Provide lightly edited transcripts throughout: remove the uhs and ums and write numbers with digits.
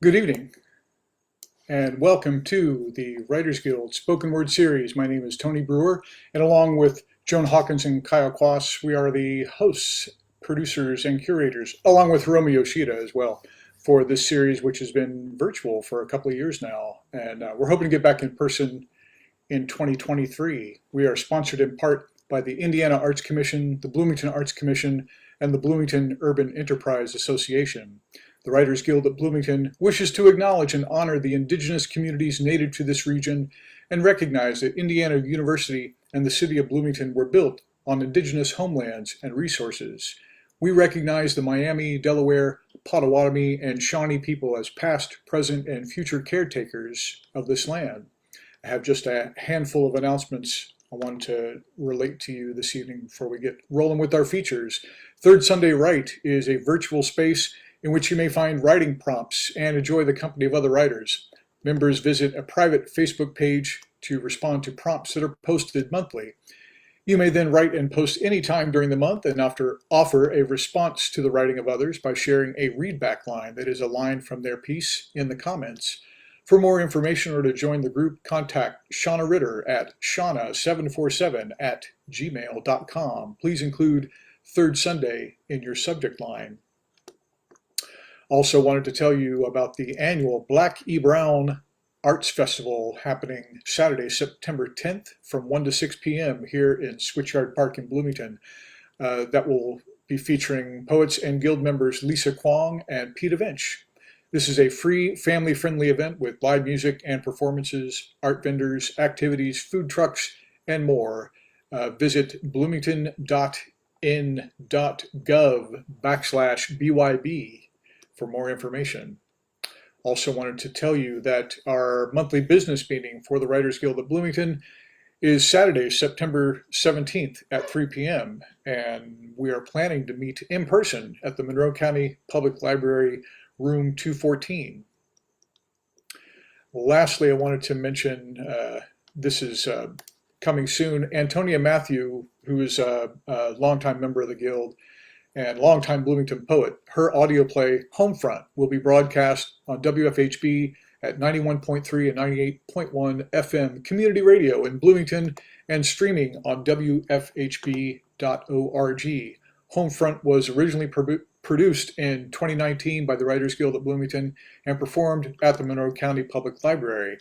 Good evening, and welcome to the Writers Guild Spoken Word Series. My name is Tony Brewer, and along with Joan Hawkins and Kyle Kwass, we are the hosts, producers, and curators, along with Hiromi Yoshida as well, for this series, which has been virtual for a couple of years now. And we're hoping to get back in person in 2023. We are sponsored in part by the Indiana Arts Commission, the Bloomington Arts Commission, and the Bloomington Urban Enterprise Association. The Writers Guild at Bloomington wishes to acknowledge and honor the indigenous communities native to this region and recognize that Indiana University and the city of Bloomington were built on indigenous homelands and resources. We recognize the Miami, Delaware, Potawatomi, and Shawnee people as past, present, and future caretakers of this land. I have just a handful of announcements I want to relate to you this evening before we get rolling with our features. Third Sunday Write is a virtual space in which you may find writing prompts and enjoy the company of other writers. Members visit a private Facebook page to respond to prompts that are posted monthly. You may then write and post any time during the month and offer a response to the writing of others by sharing a readback line that is a line from their piece in the comments. For more information or to join the group, contact Shauna Ritter at shauna747@gmail.com. Please include Third Sunday in your subject line. Also wanted to tell you about the annual Black E. Brown Arts Festival happening Saturday, September 10th from 1 to 6 p.m. here in Switchyard Park in Bloomington. That will be featuring poets and guild members Lisa Kwong and Pete Vinch. This is a free, family-friendly event with live music and performances, art vendors, activities, food trucks, and more. Visit bloomington.in.gov/BYB for more information. Also wanted to tell you that our monthly business meeting for the Writers Guild at Bloomington is Saturday, September 17th at 3 p.m. And we are planning to meet in person at the Monroe County Public Library, room 214. Lastly, I wanted to mention, this is coming soon, Antonia Matthew, who is a longtime member of the Guild, and longtime Bloomington poet. Her audio play, Homefront, will be broadcast on WFHB at 91.3 and 98.1 FM community radio in Bloomington and streaming on WFHB.org. Homefront was originally produced in 2019 by the Writers Guild at Bloomington and performed at the Monroe County Public Library.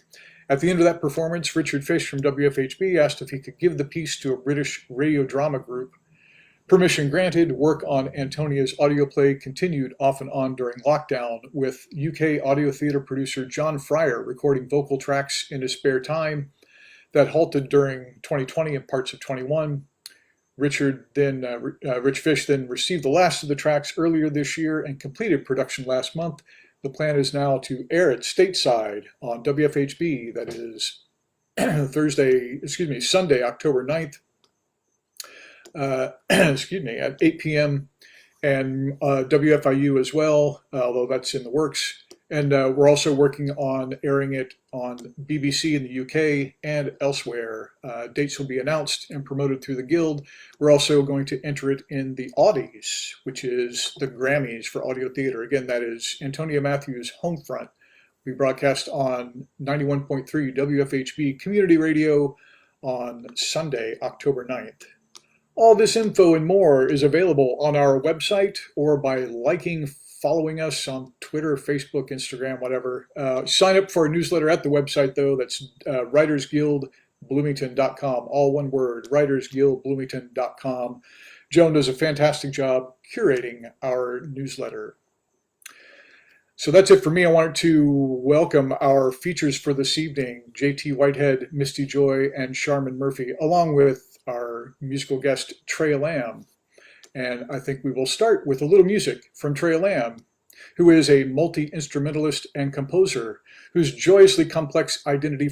At the end of that performance, Richard Fish from WFHB asked if he could give the piece to a British radio drama group. Permission granted. Work on Antonia's audio play continued off and on during lockdown, with UK audio theater producer John Fryer recording vocal tracks in his spare time. That halted during 2020 and parts of 21. Rich Fish then received the last of the tracks earlier this year and completed production last month. The plan is now to air it stateside on WFHB, that is Sunday, October 9th. At 8 p.m. and WFIU as well, although that's in the works. And we're also working on airing it on BBC in the UK and elsewhere. Dates will be announced and promoted through the Guild. We're also going to enter it in the Audies, which is the Grammys for audio theater. Again, that is Antonia Matthews' Homefront. We broadcast on 91.3 WFHB Community Radio on Sunday, October 9th. All this info and more is available on our website or by following us on Twitter, Facebook, Instagram, whatever. Sign up for our newsletter at the website, though. That's writersguildbloomington.com, all one word, writersguildbloomington.com. Joan does a fantastic job curating our newsletter. So that's it for me. I wanted to welcome our features for this evening, JT Whitehead, Misty Joy, and Charmin Murphy, along with our musical guest, TREYA LAM. And I think we will start with a little music from TREYA LAM, who is a multi-instrumentalist and composer whose joyously complex identity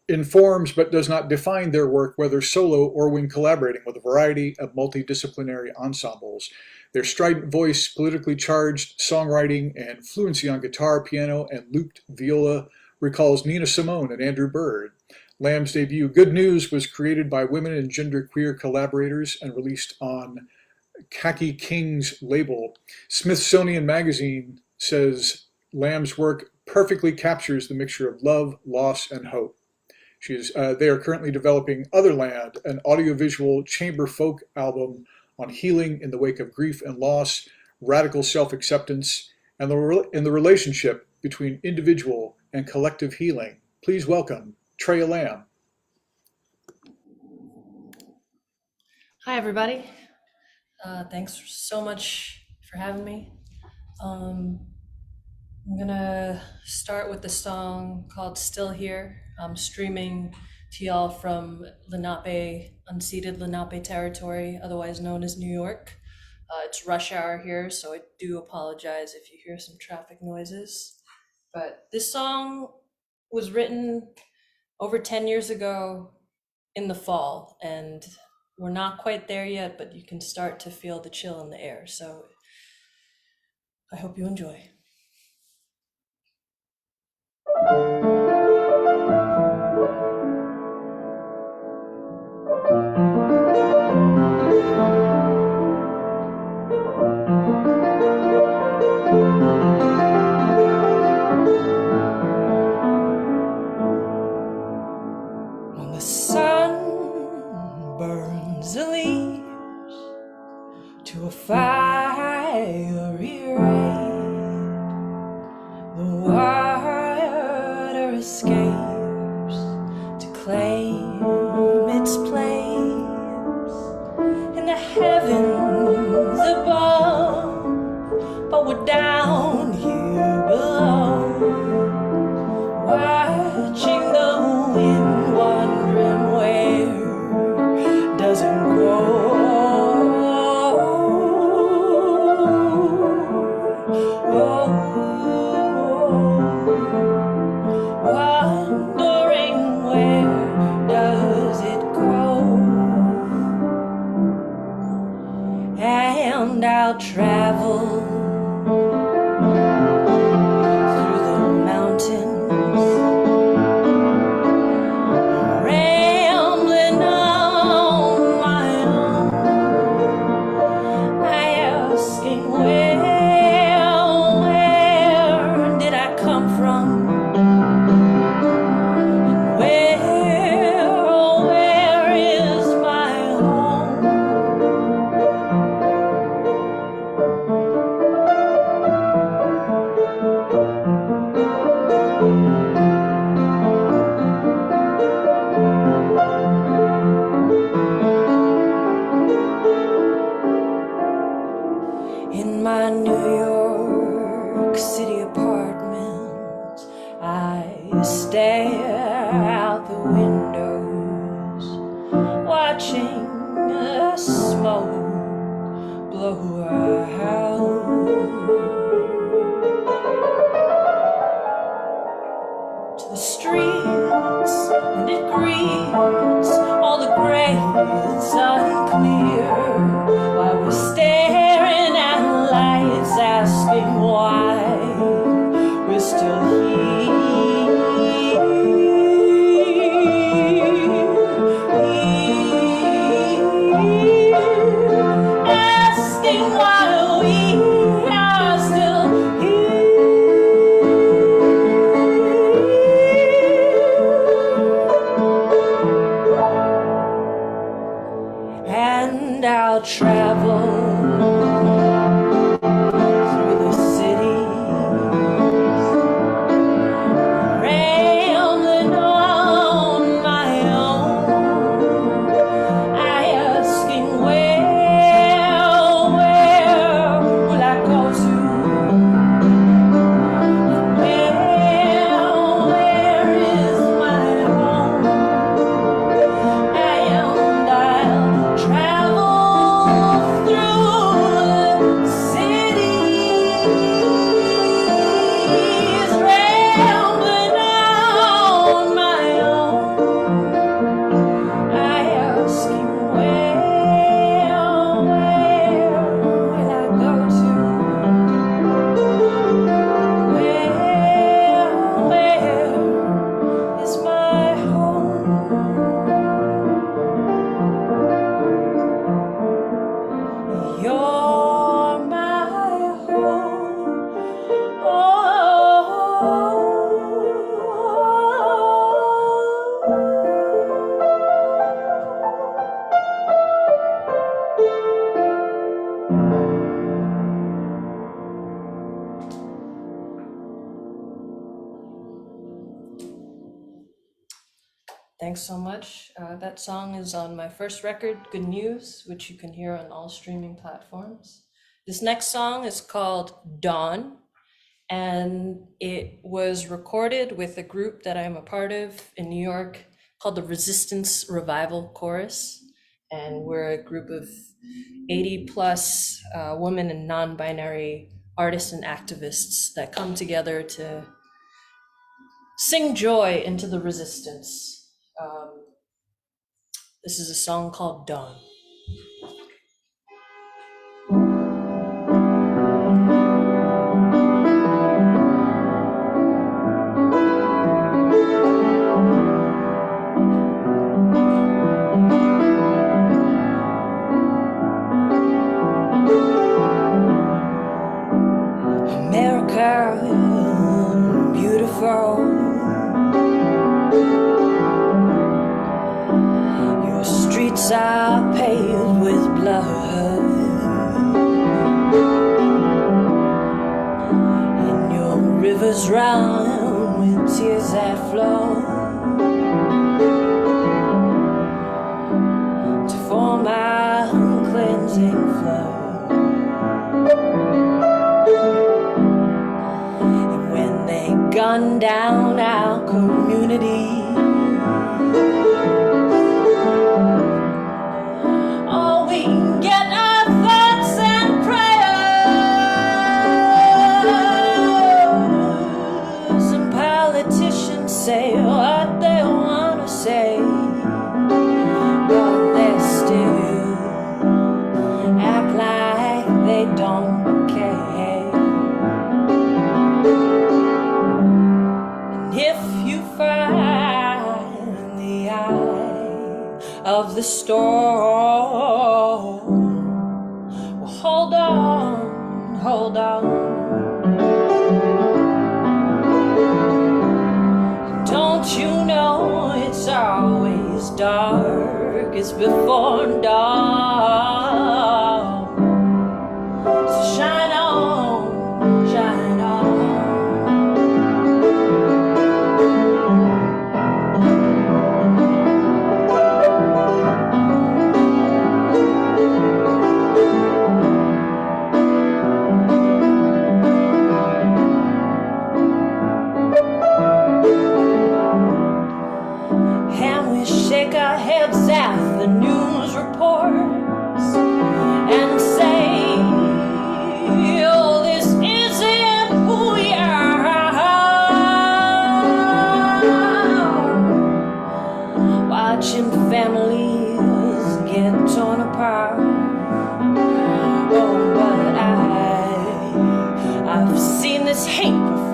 informs but does not define their work, whether solo or when collaborating with a variety of multidisciplinary ensembles. Their strident voice, politically charged songwriting, and fluency on guitar, piano, and looped viola recalls Nina Simone and Andrew Bird. Lam's debut, Good News, was created by women and genderqueer collaborators and released on Kaki King's label. Smithsonian Magazine says Lam's work perfectly captures the mixture of love, loss, and hope. They are currently developing Otherland, an audiovisual chamber folk album on healing in the wake of grief and loss, radical self-acceptance, and the relationship between individual and collective healing. Please welcome TREYA LAM. Hi, everybody. Thanks so much for having me. I'm gonna start with the song called Still Here. I'm streaming to y'all from Lenape, unceded Lenape territory, otherwise known as New York. It's rush hour here, so I do apologize if you hear some traffic noises. But this song was written over 10 years ago in the fall, and we're not quite there yet, but you can start to feel the chill in the air. So I hope you enjoy. When the sun burns the leaves to a fiery red, the water escapes to claim its place in the heavens above, but we're down here below, watching the wind, wondering where does it go? Wondering where does it go? And I'll travel through the mountains, rambling on my own, asking where did I come from? Where is my home? In my New York City apartment, I stare out the windows, watching the smoke blow out. To the streets, and it greets all the graves unclear, while we're staring at lights, asking why we're still here, asking why we are still here. And I'll travel through the cities, rambling on my own, asking where will I go to? Where is my home? And I'll travel through Thanks so much. That song is on my first record, Good News, which you can hear on all streaming platforms. This next song is called Dawn, and it was recorded with a group that I'm a part of in New York called the Resistance Revival Chorus. And we're a group of 80 plus women and non-binary artists and activists that come together to sing joy into the resistance. This is a song called Dawn. America, beautiful. Your streets are paved with blood, and your rivers run with tears that flow to form a cleansing flood. And when they gun down our community, all we can get are thoughts and prayers. And politicians say what they want to say, but they still act like they don't care. And if you find the eye of the storm, well, hold on, hold on. Don't you know it's always darkest before dawn? So shine on, shine on. And we shake our heads at the news reports and say, oh, this isn't who we are. Watching families get torn apart. Oh, but I've seen this hate before.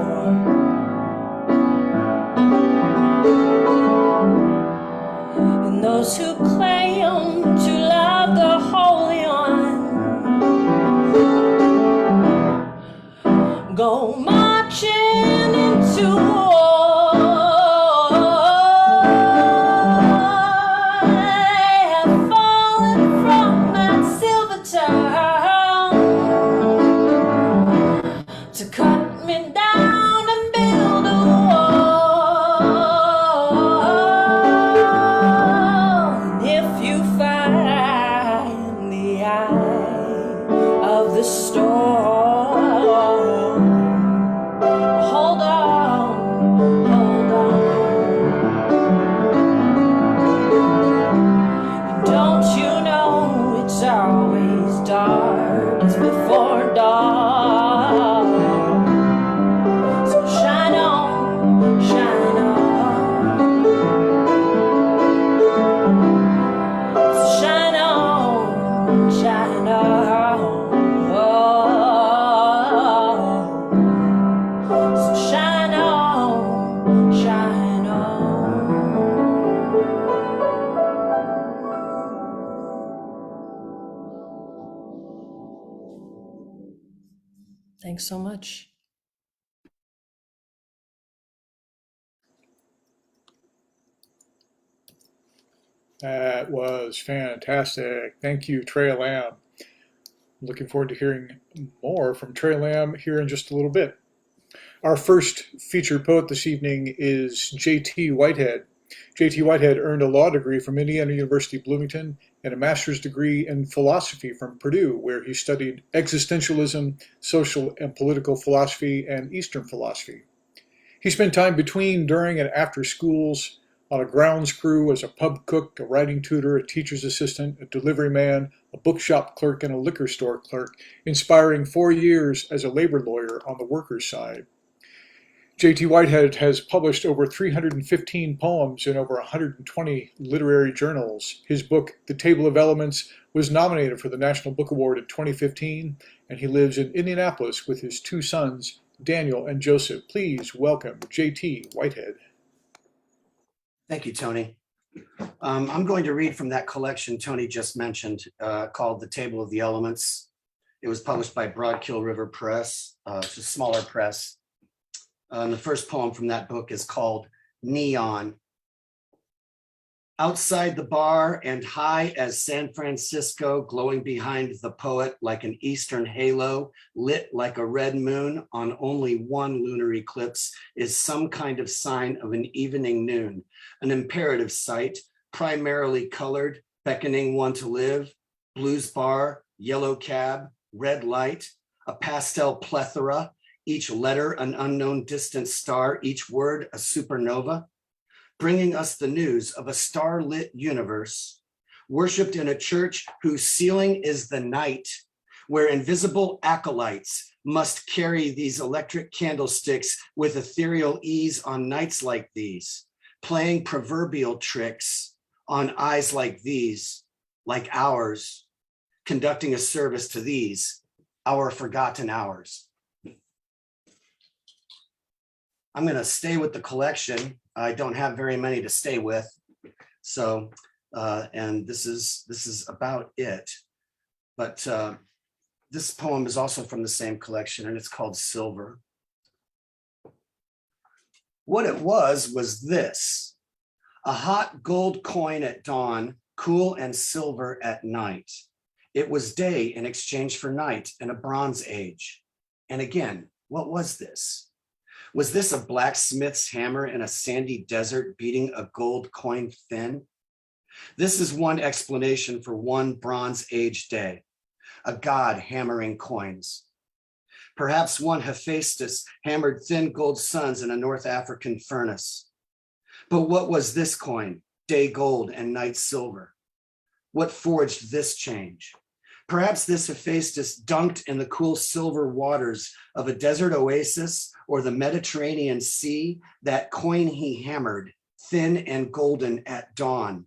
And those who claim to love the Holy One go marching into war. They have fallen from that silver town to cut me down and build a wall. And if you find the eye of the storm, hold on, hold on. Don't you know it's always dark, it's before dawn. So shine on, shine on. So shine on, shine on. So shine on, shine on. Thanks so much. That was fantastic. Thank you, TREYA LAM. Looking forward to hearing more from TREYA LAM here in just a little bit. Our first featured poet this evening is J.T. Whitehead. J.T. Whitehead earned a law degree from Indiana University Bloomington and a master's degree in philosophy from Purdue, where he studied existentialism, social and political philosophy, and Eastern philosophy. He spent time between, during, and after schools on a grounds crew as a pub cook, a writing tutor, a teacher's assistant, a delivery man, a bookshop clerk, and a liquor store clerk, inspiring 4 years as a labor lawyer on the workers' side. J.T. Whitehead has published over 315 poems in over 120 literary journals. His book, The Table of Elements, was nominated for the National Book Award in 2015, and he lives in Indianapolis with his 2 sons, Daniel and Joseph. Please welcome J.T. Whitehead. Thank you, Tony. I'm going to read from that collection Tony just mentioned called The Table of the Elements. It was published by Broadkill River Press. It's a smaller press. And the first poem from that book is called Neon. Outside the bar and high as San Francisco, glowing behind the poet like an eastern halo, lit like a red moon on only one lunar eclipse, is some kind of sign of an evening noon, an imperative sight, primarily colored, beckoning one to live, blues bar, yellow cab, red light, a pastel plethora, each letter an unknown distant star, each word a supernova, bringing us the news of a starlit universe, worshipped in a church whose ceiling is the night, where invisible acolytes must carry these electric candlesticks with ethereal ease on nights like these, playing proverbial tricks on eyes like these, like ours, conducting a service to these, our forgotten hours. I'm going to stay with the collection. I don't have very many to stay with. So, and this is about it. But this poem is also from the same collection, and it's called Silver. What it was this: a hot gold coin at dawn, cool and silver at night. It was day in exchange for night in a Bronze Age. And again, what was this? Was this a blacksmith's hammer in a sandy desert beating a gold coin thin? This is one explanation for one Bronze Age day, a god hammering coins. Perhaps one Hephaestus hammered thin gold suns in a North African furnace. But what was this coin, day gold and night silver? What forged this change? Perhaps this Hephaestus dunked in the cool silver waters of a desert oasis or the Mediterranean Sea, that coin he hammered, thin and golden at dawn,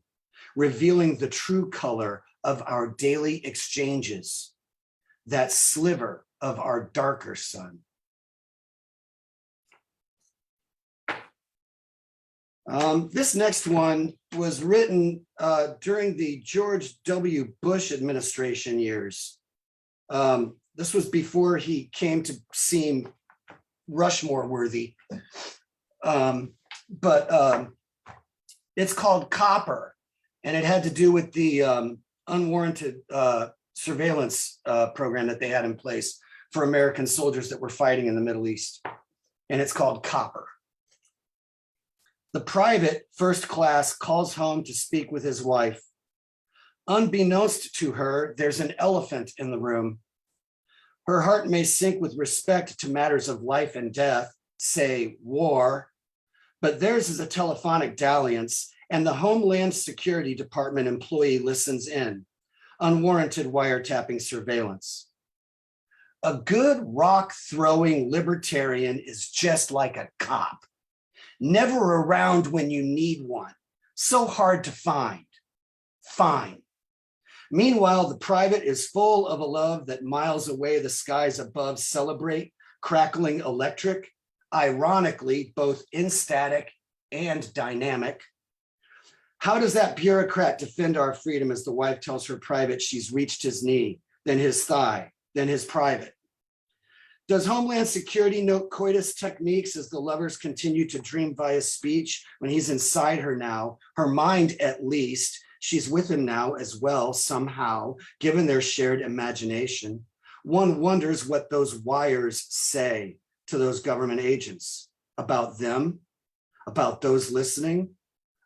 revealing the true color of our daily exchanges, that sliver of our darker sun. This next one was written during the George W. Bush administration years. This was before he came to seem Rushmore worthy. But it's called Copper, and it had to do with the unwarranted surveillance program that they had in place for American soldiers that were fighting in the Middle East. And it's called Copper. The private first class calls home to speak with his wife. Unbeknownst to her, there's an elephant in the room. Her heart may sink with respect to matters of life and death, say war, but theirs is a telephonic dalliance, and the Homeland Security Department employee listens in, unwarranted wiretapping surveillance. A good rock-throwing libertarian is just like a cop. Never around when you need one. So hard to find. Fine. Meanwhile, the private is full of a love that miles away the skies above celebrate, crackling electric, ironically, both instatic and dynamic. How does that bureaucrat defend our freedom as the wife tells her private she's reached his knee, then his thigh, then his private? Does Homeland Security note coitus techniques as the lovers continue to dream via speech when he's inside her now, her mind at least? She's with him now as well, somehow, given their shared imagination. One wonders what those wires say to those government agents about them, about those listening,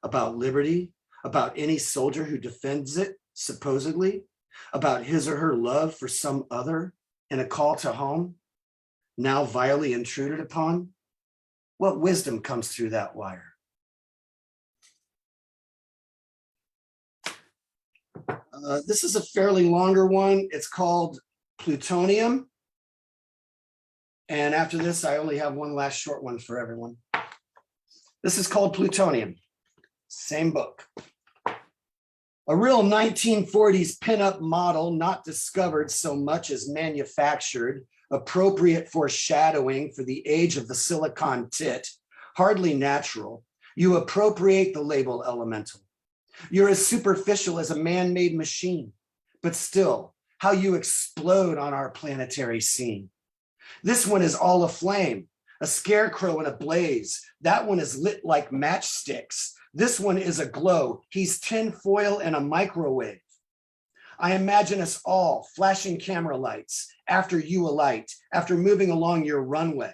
about liberty, about any soldier who defends it, supposedly, about his or her love for some other in a call to home, now vilely intruded upon? What wisdom comes through that wire? This is a fairly longer one. It's called Plutonium. And after this, I only have one last short one for everyone. This is called Plutonium. Same book. A real 1940s pinup model, not discovered so much as manufactured, appropriate foreshadowing for the age of the silicon tit, hardly natural. You appropriate the label elemental. You're as superficial as a man-made machine, but still, how you explode on our planetary scene. This one is all aflame, a scarecrow in a blaze. That one is lit like matchsticks. This one is aglow. He's tinfoil in a microwave. I imagine us all flashing camera lights after you alight, after moving along your runway.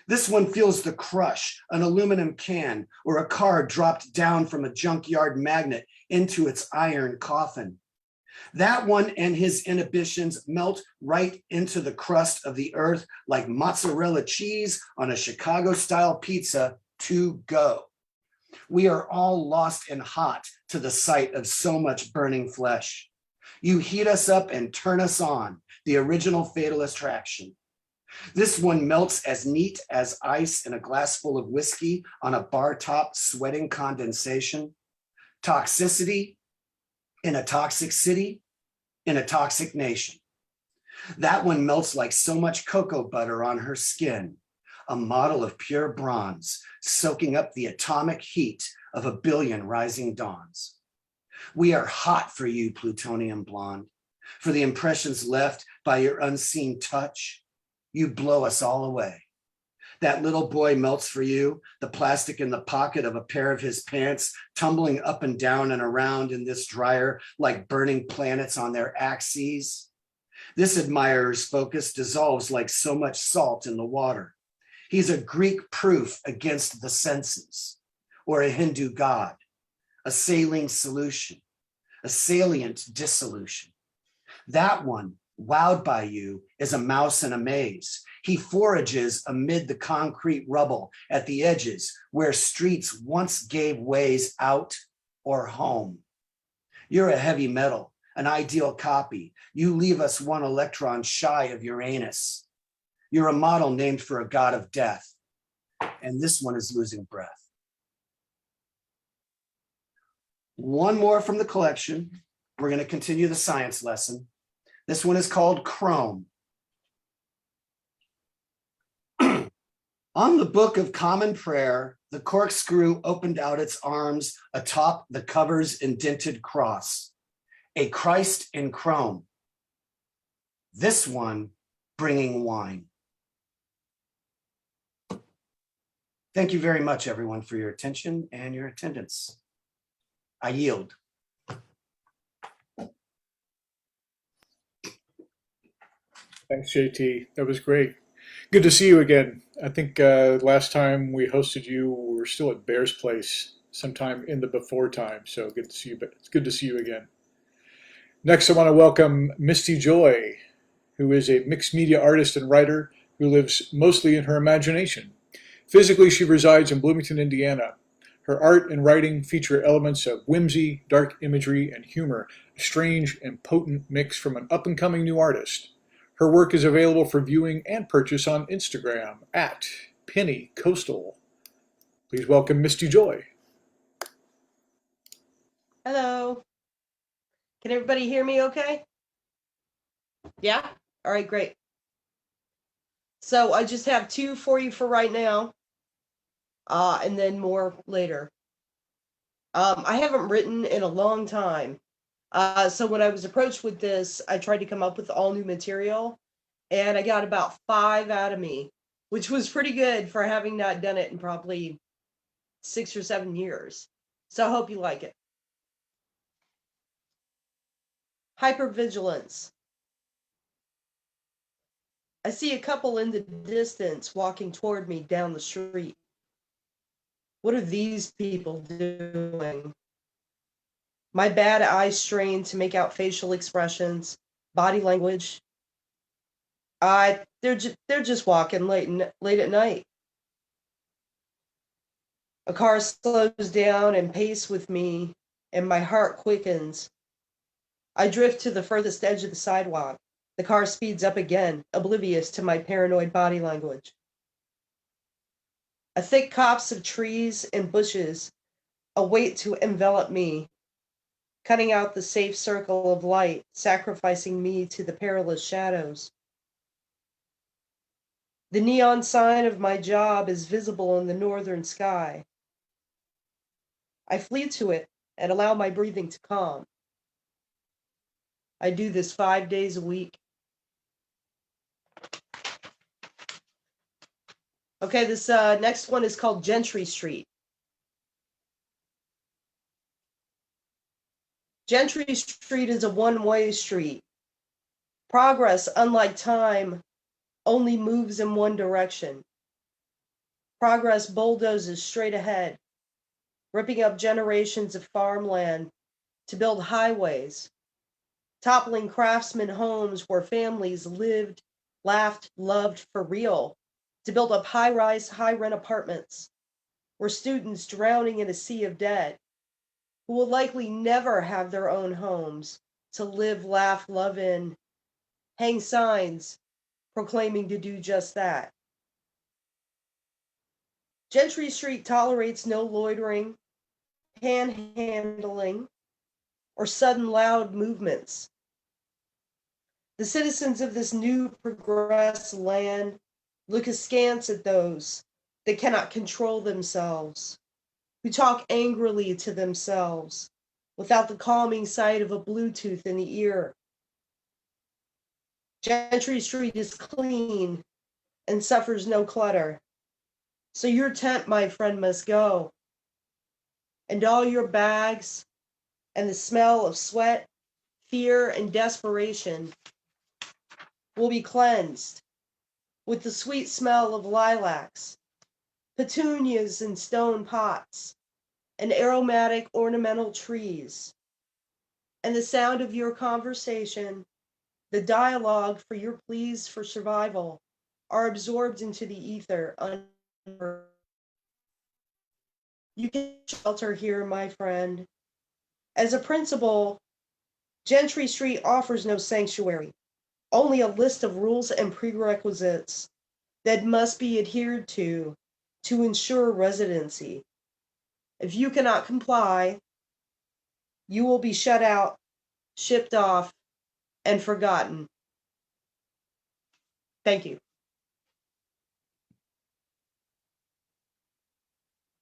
This one feels the crush, an aluminum can, or a car dropped down from a junkyard magnet into its iron coffin. That one and his inhibitions melt right into the crust of the earth like mozzarella cheese on a Chicago-style pizza to go. We are all lost and hot to the sight of so much burning flesh. You heat us up and turn us on, the original Fatal Attraction. This one melts as neat as ice in a glass full of whiskey on a bar top, sweating condensation. Toxicity in a toxic city, in a toxic nation. That one melts like so much cocoa butter on her skin, a model of pure bronze, soaking up the atomic heat of a billion rising dawns. We are hot for you, plutonium blonde, for the impressions left by your unseen touch. You blow us all away. That little boy melts for you, the plastic in the pocket of a pair of his pants, tumbling up and down and around in this dryer like burning planets on their axes. This admirer's focus dissolves like so much salt in the water. He's a Greek proof against the senses, or a Hindu god, a saline solution, a salient dissolution. That one, wowed by you, is a mouse in a maze. He forages amid the concrete rubble at the edges where streets once gave ways out or home. You're a heavy metal, an ideal copy. You leave us one electron shy of Uranus. You're a model named for a god of death, and this one is losing breath. One more from the collection. We're going to continue the science lesson. This one is called Chrome. On the Book of Common Prayer, the corkscrew opened out its arms atop the cover's indented cross, a Christ in chrome. This one bringing wine. Thank you very much, everyone, for your attention and your attendance. I yield. Thanks, JT. That was great. Good to see you again. I think last time we hosted you, we were still at Bear's Place, sometime in the before time. So good to see you. But it's good to see you again. Next, I want to welcome Misty Joy, who is a mixed media artist and writer who lives mostly in her imagination. Physically, she resides in Bloomington, Indiana. Her art and writing feature elements of whimsy, dark imagery, and humor, a strange and potent mix from an up-and-coming new artist. Her work is available for viewing and purchase on Instagram at Penny Coastal. Please welcome Misty Joy. Hello. Can everybody hear me okay? Yeah? All right, great. So I just have two for you for right now, and then more later. I haven't written in a long time. So when I was approached with this, I tried to come up with all new material, and I got about 5 out of me, which was pretty good for having not done it in probably 6 or 7 years. So I hope you like it. Hypervigilance. I see a couple in the distance walking toward me down the street. What are these people doing? My bad eyes strain to make out facial expressions, body language. They're just walking late at night. A car slows down and paces with me, and my heart quickens. I drift to the furthest edge of the sidewalk. The car speeds up again, oblivious to my paranoid body language. A thick copse of trees and bushes await to envelop me, cutting out the safe circle of light, sacrificing me to the perilous shadows. The neon sign of my job is visible in the northern sky. I flee to it and allow my breathing to calm. I do this 5 days a week. Okay, this next one is called Gentry Street. Gentry Street is a one-way street. Progress, unlike time, only moves in one direction. Progress bulldozes straight ahead, ripping up generations of farmland to build highways, toppling craftsman homes where families lived, laughed, loved for real, to build up high-rise, high-rent apartments, where students drowning in a sea of debt, who will likely never have their own homes to live, laugh, love in, hang signs proclaiming to do just that. Gentry Street tolerates no loitering, panhandling, or sudden loud movements. The citizens of this new progressed land look askance at those that cannot control themselves, who talk angrily to themselves without the calming sight of a Bluetooth in the ear. Gentry Street is clean and suffers no clutter. So your tent, my friend, must go. And all your bags and the smell of sweat, fear, and desperation will be cleansed with the sweet smell of lilacs, petunias in stone pots, and aromatic ornamental trees. And the sound of your conversation, the dialogue for your pleas for survival, are absorbed into the ether. You can shelter here, my friend. As a principle, Gentry Street offers no sanctuary, only a list of rules and prerequisites that must be adhered to ensure residency. If you cannot comply, you will be shut out, shipped off, and forgotten. Thank you.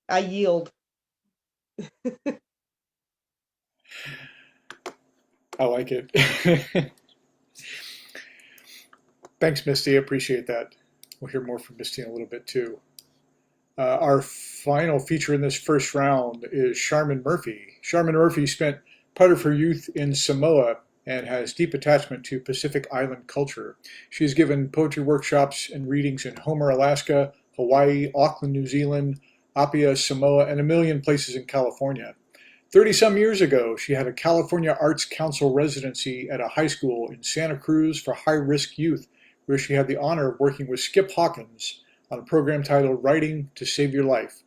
I yield. I like it. Thanks, Misty. I appreciate that. We'll hear more from Misty in a little bit too. Our final feature in this first round is Sharman Murphy. Sharman Murphy spent part of her youth in Samoa and has deep attachment to Pacific Island culture. She has given poetry workshops and readings in Homer, Alaska, Hawaii, Auckland, New Zealand, Apia, Samoa, and a million places in California. 30-some years ago, she had a California Arts Council residency at a high school in Santa Cruz for high-risk youth, where she had the honor of working with Skip Hawkins on a program titled Writing to Save Your Life.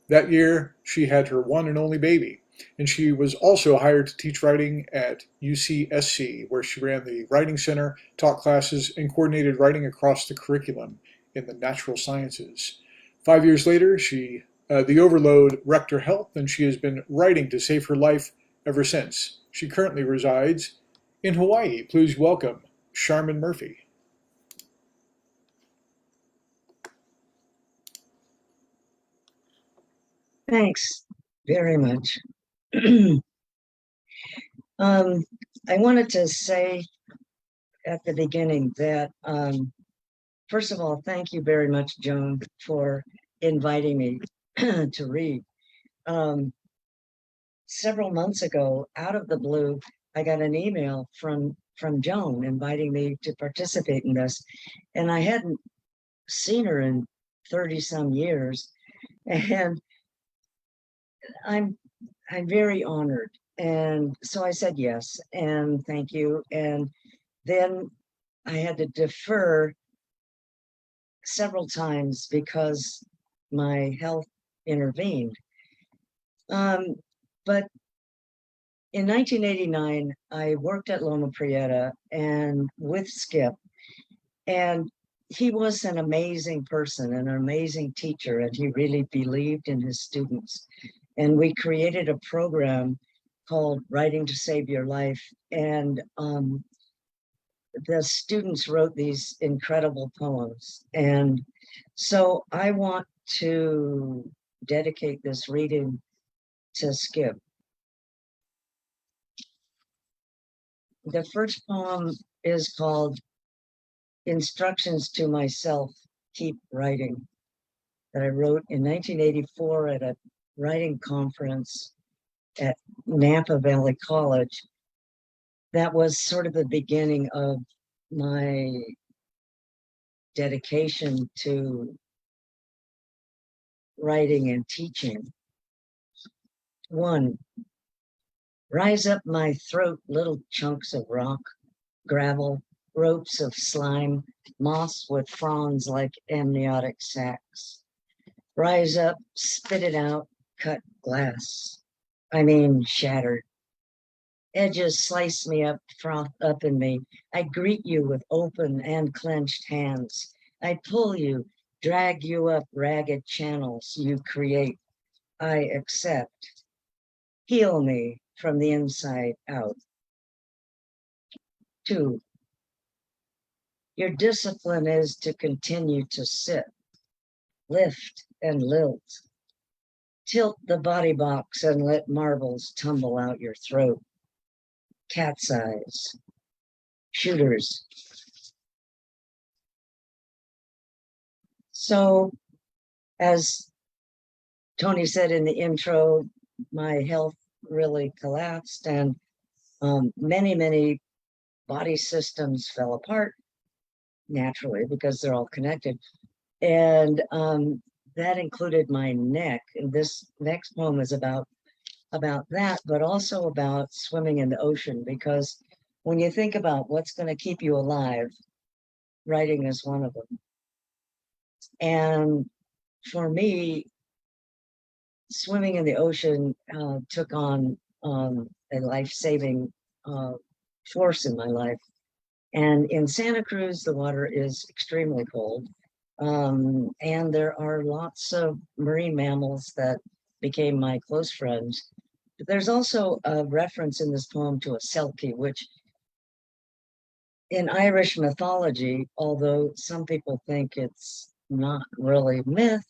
That year, she had her one and only baby, and she was also hired to teach writing at UCSC, where she ran the Writing Center, taught classes, and coordinated writing across the curriculum in the natural sciences. 5 years later, the overload wrecked her health, and she has been writing to save her life ever since. She currently resides in Hawaii. Please welcome Sharman Murphy. Thanks very much. I wanted to say at the beginning that, first of all, thank you very much, Joan, for inviting me to read. Several months ago, out of the blue, I got an email from Joan inviting me to participate in this, and I hadn't seen her in 30-some years, and I'm very honored. And so I said yes and thank you. And then I had to defer several times because my health intervened. But in 1989, I worked at Loma Prieta and with Skip, and he was an amazing person, an amazing teacher, and he really believed in his students. And we created a program called Writing to Save Your Life. And the students wrote these incredible poems. And so I want to dedicate this reading to Skip. The first poem is called Instructions to Myself, Keep Writing, that I wrote in 1984 at a writing conference at Napa Valley College. That was sort of the beginning of my dedication to writing and teaching. 1, rise up my throat, little chunks of rock, gravel, ropes of slime, moss with fronds like amniotic sacs. Rise up, spit it out, cut glass. I mean, shattered. Edges slice me up, froth up in me. I greet you with open and clenched hands. I pull you, drag you up ragged channels you create. I accept. Heal me from the inside out. 2, your discipline is to continue to sit, lift and lilt. Tilt the body box and let marbles tumble out your throat. Cat's eyes. Shooters. So, as Tony said in the intro, my health really collapsed and many body systems fell apart naturally because they're all connected. And that included my neck. And this next poem is about that, but also about swimming in the ocean, because when you think about what's going to keep you alive, writing is one of them. And for me, swimming in the ocean took on a life-saving force in my life. And in Santa Cruz, the water is extremely cold. And there are lots of marine mammals that became my close friends. But there's also a reference in this poem to a selkie, which in Irish mythology, although some people think it's not really myth,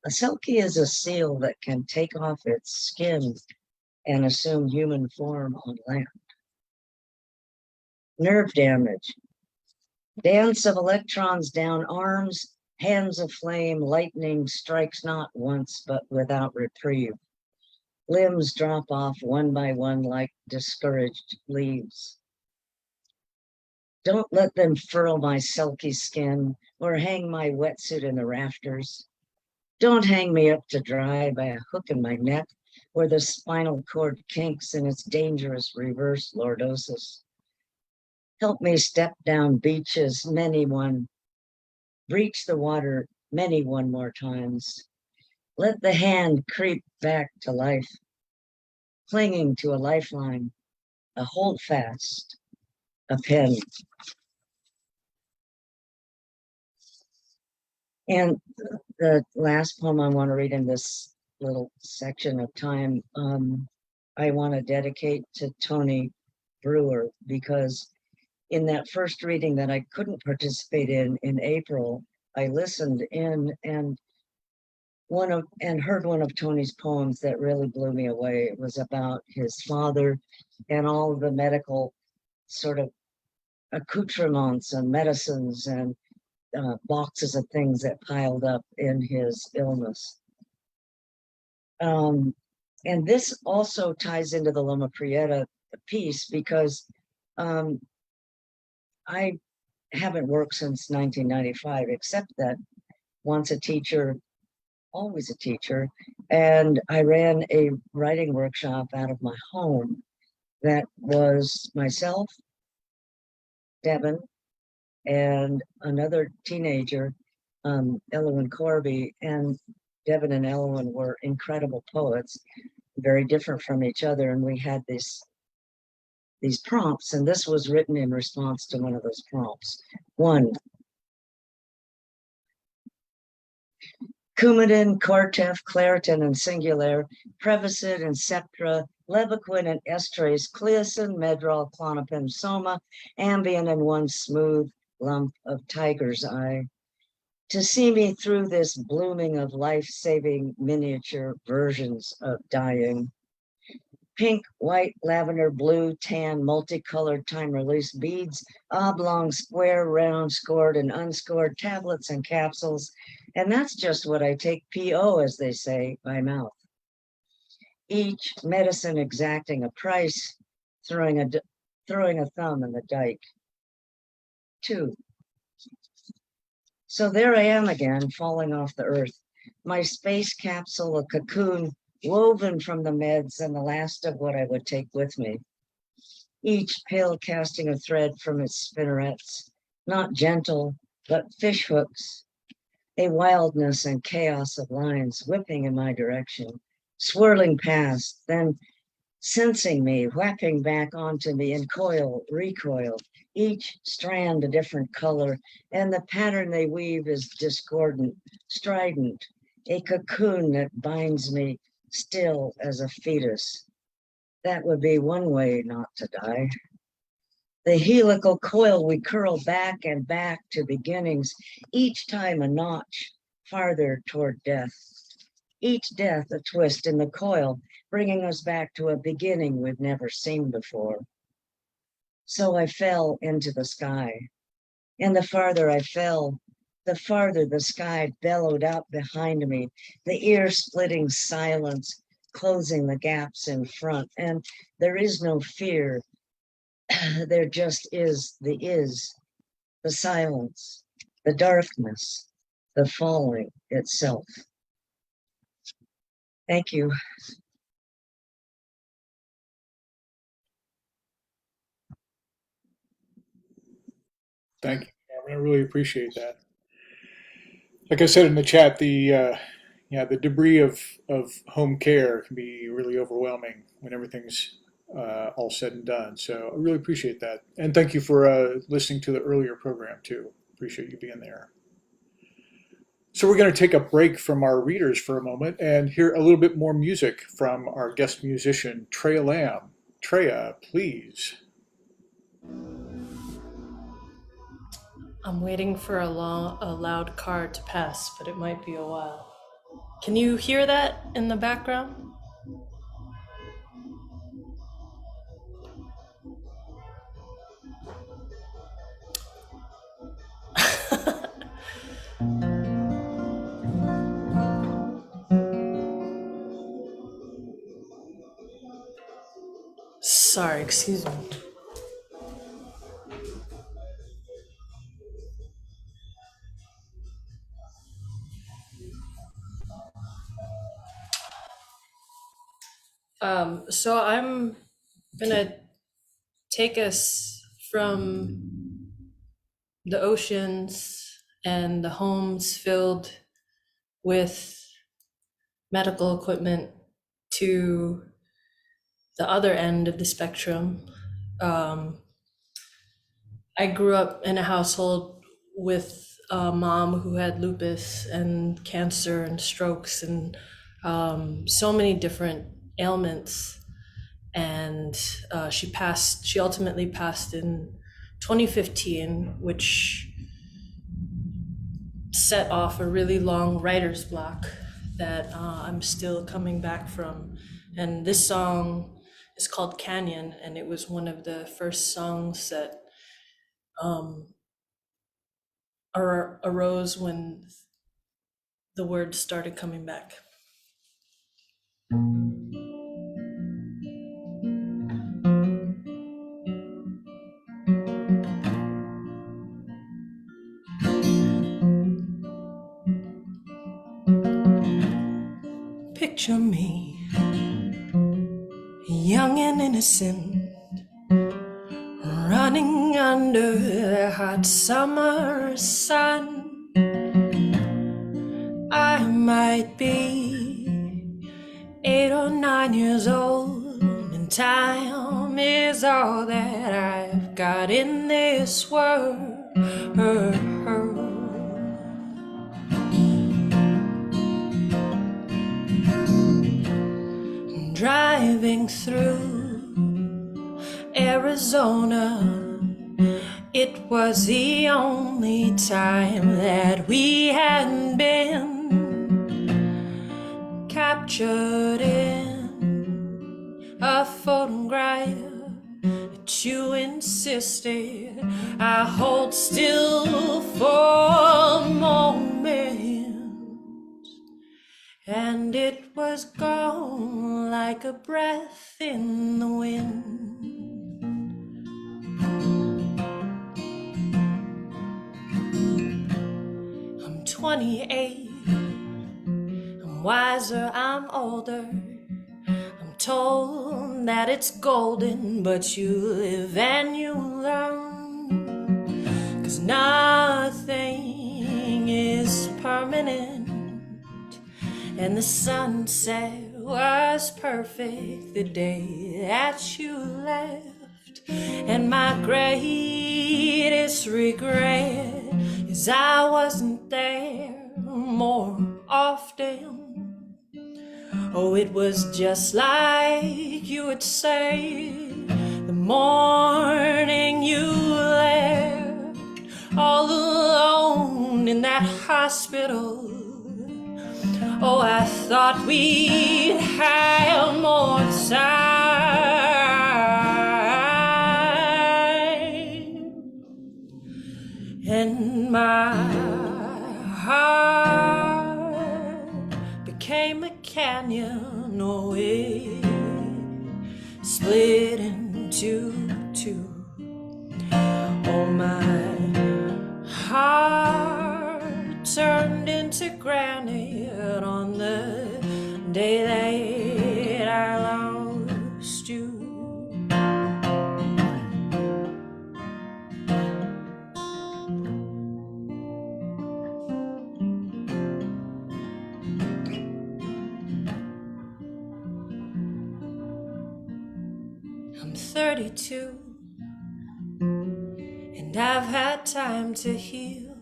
a selkie is a seal that can take off its skin and assume human form on land. Nerve damage. Dance of electrons down arms, hands of flame, lightning strikes not once, but without reprieve. Limbs drop off one by one like discouraged leaves. Don't let them furl my sulky skin or hang my wetsuit in the rafters. Don't hang me up to dry by a hook in my neck where the spinal cord kinks in its dangerous reverse lordosis. Help me step down beaches, many one, breach the water many one more times. Let the hand creep back to life, clinging to a lifeline, a holdfast, a pen. And the last poem I want to read in this little section of time, I want to dedicate to Tony Brewer, because in that first reading that I couldn't participate in April, I listened in and heard one of Tony's poems that really blew me away. It was about his father and all the medical sort of accoutrements and medicines and boxes of things that piled up in his illness. And this also ties into the Loma Prieta piece, because I haven't worked since 1995, except that once a teacher always a teacher, and I ran a writing workshop out of my home that was myself, Devin, and another teenager, Elwyn Corby, and Devin and Elwyn were incredible poets, very different from each other, and we had these prompts, and this was written in response to one of those prompts. One, Coumadin, Cortef, Claritin, and Singular, Prevacid and Septra, Levaquin and Estrace, Cleocin, Medrol, Clonopin, Soma, Ambien, and one smooth lump of tiger's eye. To see me through this blooming of life-saving miniature versions of dying. Pink, white, lavender, blue, tan, multicolored time-release beads, oblong, square, round, scored, and unscored tablets and capsules. And that's just what I take PO, as they say, by mouth. Each medicine exacting a price, throwing a thumb in the dike. 2. So there I am again, falling off the earth. My space capsule, a cocoon, woven from the meds and the last of what I would take with me. Each pill casting a thread from its spinnerets, not gentle, but fish hooks. A wildness and chaos of lines whipping in my direction, swirling past, then sensing me, whapping back onto me in coil, recoil, each strand a different color, and the pattern they weave is discordant, strident, a cocoon that binds me still as a fetus. That would be one way not to die. The helical coil we curl back and back to beginnings, each time a notch farther toward death. Each death a twist in the coil, bringing us back to a beginning we've never seen before. So I fell into the sky, and the farther I fell, the farther the sky bellowed out behind me, the ear-splitting silence closing the gaps in front, and there is no fear. There just is, the silence, the darkness, the falling itself. Thank you. Thank you. I really appreciate that. Like I said in the chat, the debris of home care can be really overwhelming when everything's all said and done. So I really appreciate that, and thank you for listening to the earlier program too. Appreciate you being there. So we're going to take a break from our readers for a moment and hear a little bit more music from our guest musician, TREYA LAM. TREYA, please. I'm waiting for a loud car to pass, but it might be a while. Can you hear that in the background? Sorry, excuse me. So I'm gonna take us from the oceans and the homes filled with medical equipment to the other end of the spectrum. I grew up in a household with a mom who had lupus and cancer and strokes and so many different ailments. And she ultimately passed in 2015, which set off a really long writer's block that I'm still coming back from. And this song is called Canyon, and it was one of the first songs that arose when the words started coming back. picture me, young and innocent, running under the hot summer sun. I might be 8 or 9 years old, and time is all that I've got in this world. Driving through Arizona, it was the only time that we hadn't been captured in a photograph that you insisted I hold still for a moment. And it was gone like a breath in the wind. I'm 28, I'm wiser, I'm older. I'm told that it's golden, but you live and you learn. 'Cause nothing is permanent. And the sunset was perfect the day that you left. And my greatest regret is I wasn't there more often. Oh, it was just like you would say the morning you left, all alone in that hospital. Oh, I thought we'd have more time. And my heart became a canyon. Oh, it split into two. Oh, my heart turned into granite on the day that I lost you. I'm 32 and I've had time to heal.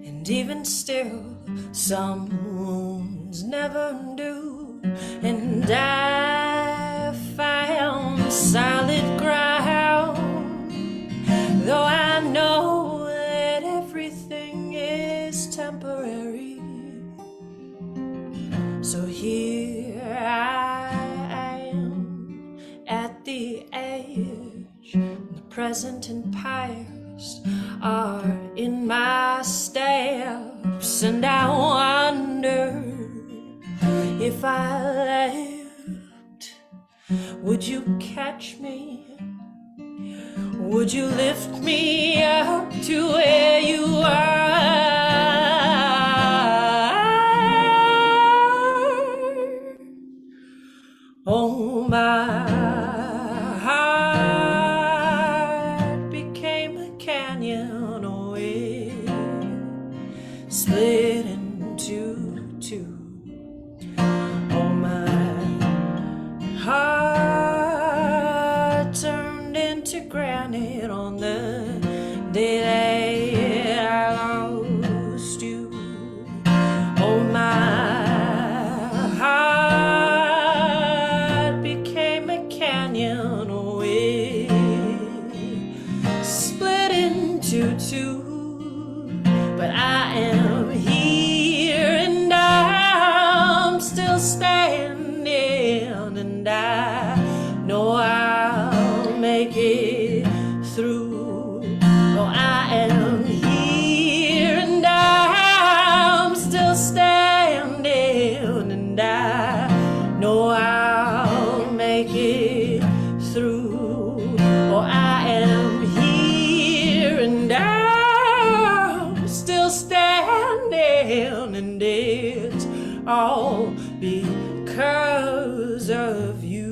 And even still, some wounds never do. And I found solid ground, though I know that everything is temporary. So here I am at the edge, the present and past are in my steps, and I wonder if I left, would you catch me? Would you lift me up to where you are? Oh, my heart became a canyon, oh, it split into two. Oh, my heart turned into granite on the day that I lost you. Oh, my heart became a canyon, oh, it split into two. But I am here and I'm still standing, and I know I'll make it through. Oh, I am here and I'm still standing, and I know I'll make it through. Oh, I am here and I'm still standing, and it's all because because of you.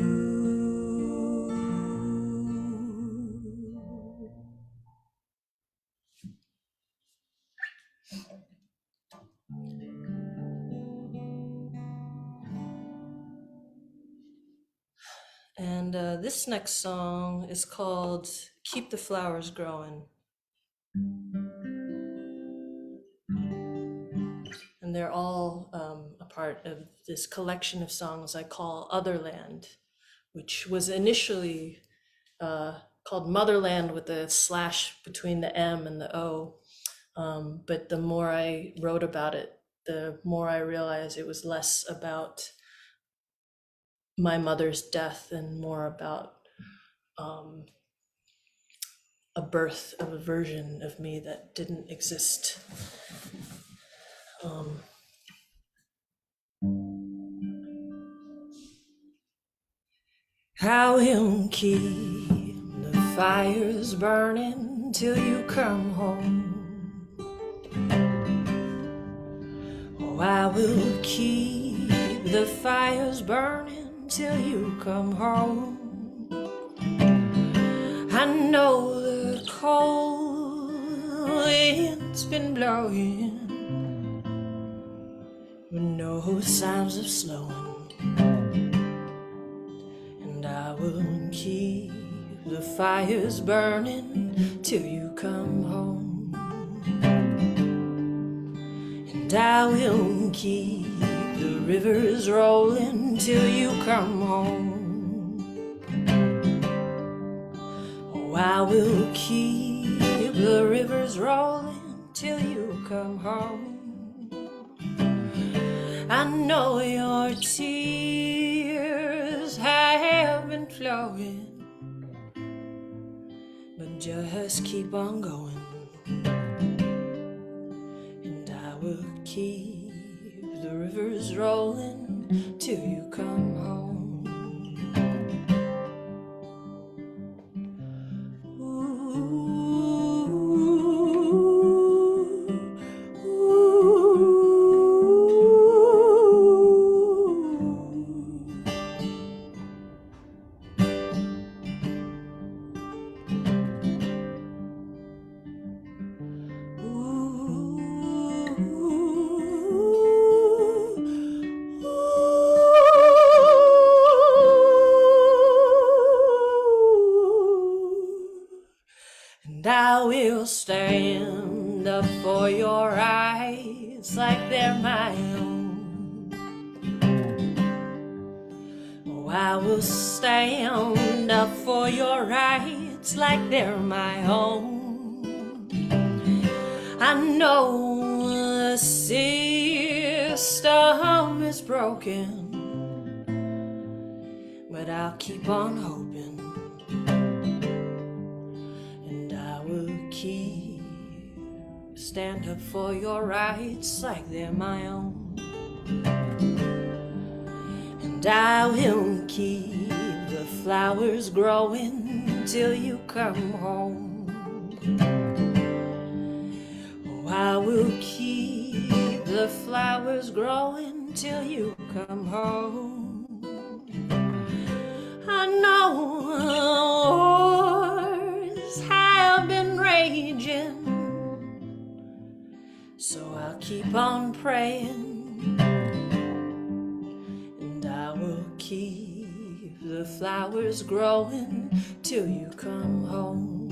And this next song is called Keep the Flowers Growing. And they're all a part of this collection of songs I call Otherland, which was initially called Motherland with a slash between the M and the O. But the more I wrote about it, the more I realized it was less about my mother's death and more about a birth of a version of me that didn't exist. I will keep the fires burning till you come home. Oh, I will keep the fires burning till you come home. I know the cold wind's been blowing with no signs of slowing. And I will keep the fires burning till you come home. And I will keep the rivers rolling till you come home. Oh, I will keep the rivers rolling till you come home. I know your tears have been flowing, but just keep on going. And I will keep the rivers rolling till you come home. And I will stand up for your rights like they're my own. Oh, I will stand up for your rights like they're my own. I know the system is broken, but I'll keep on hoping. Stand up for your rights like they're my own. And I will keep the flowers growing till you come home. Oh, I will keep the flowers growing till you come home. I know wars have been raging, so I'll keep on praying. And I will keep the flowers growing till you come home.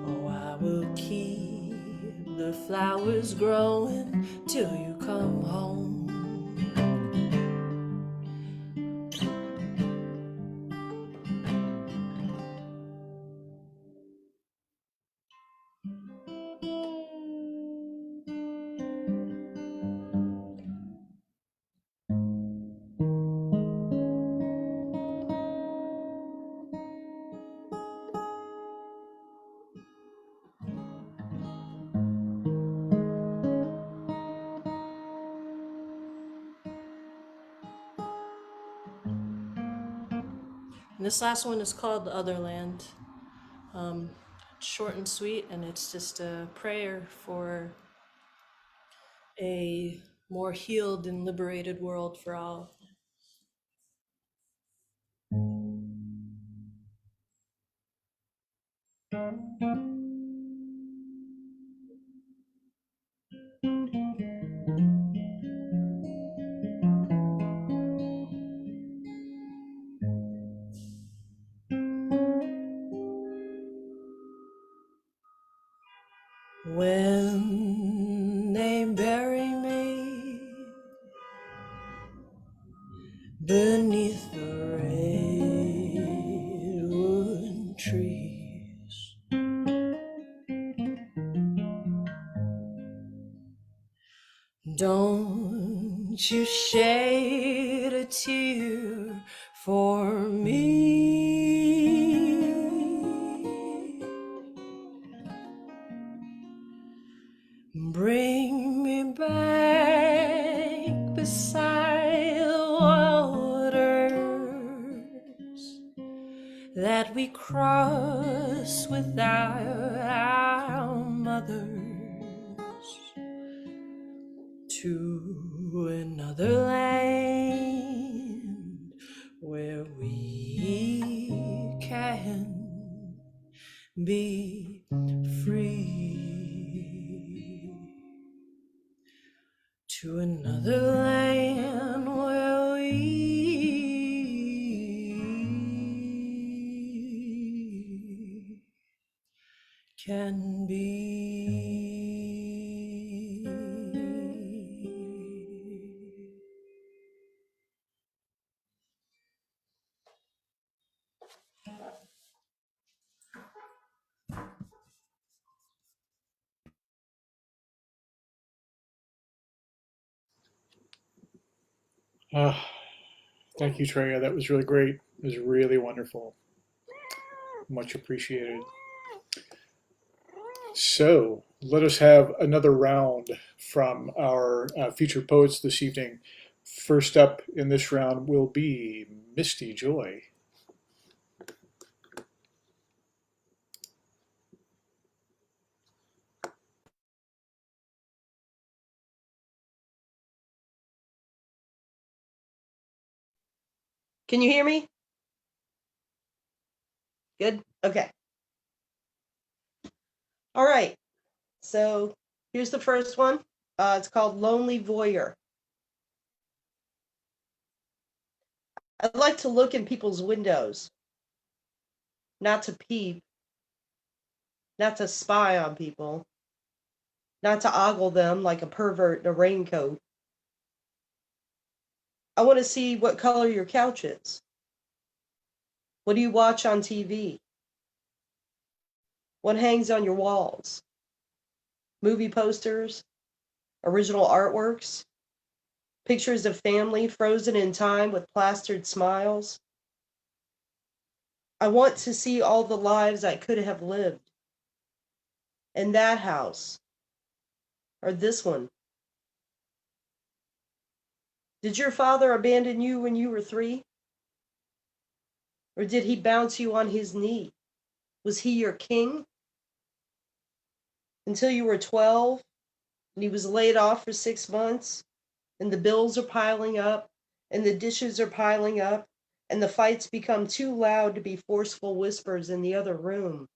Oh, I will keep the flowers growing till you come home. And this last one is called The Otherland. Short and sweet, and it's just a prayer for a more healed and liberated world for all. When they bury me beneath the redwood trees, don't you shed a tear for me. Bring me back beside the waters that we cross without our mothers, to another land where we can be free, to another land where we can be. Ah, thank you, Treya. That was really great. It was really wonderful. Much appreciated. So let us have another round from our featured poets this evening. First up in this round will be Misty Joy. Can you hear me? Good. Okay. All right. So here's the first one. It's called Lonely Voyeur. I'd like to look in people's windows, not to peep, not to spy on people, not to ogle them like a pervert in a raincoat. I want to see what color your couch is. What do you watch on TV? What hangs on your walls? Movie posters, original artworks, pictures of family frozen in time with plastered smiles. I want to see all the lives I could have lived in that house or this one. Did your father abandon you when you were 3? Or did he bounce you on his knee? Was he your king? Until you were 12 and he was laid off for 6 months and the bills are piling up and the dishes are piling up and the fights become too loud to be forceful whispers in the other room.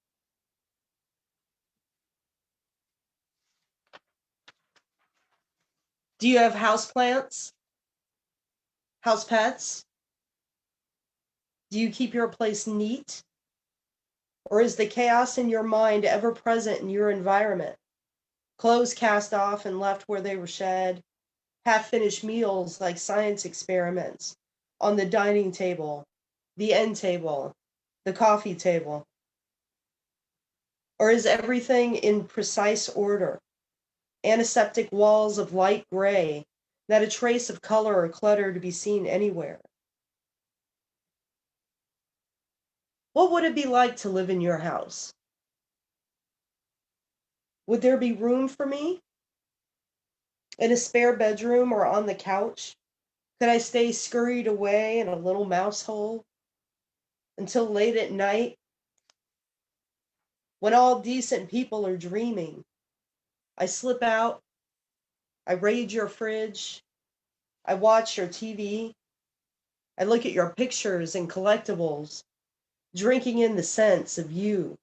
Do you have houseplants? House pets? Do you keep your place neat? Or is the chaos in your mind ever present in your environment? Clothes cast off and left where they were shed, half-finished meals like science experiments on the dining table, the end table, the coffee table? Or is everything in precise order? Antiseptic walls of light gray, not a trace of color or clutter to be seen anywhere. What would it be like to live in your house? Would there be room for me? In a spare bedroom or on the couch? Could I stay scurried away in a little mouse hole until late at night when all decent people are dreaming? I slip out, I raid your fridge. I watch your TV. I look at your pictures and collectibles, drinking in the scents of you,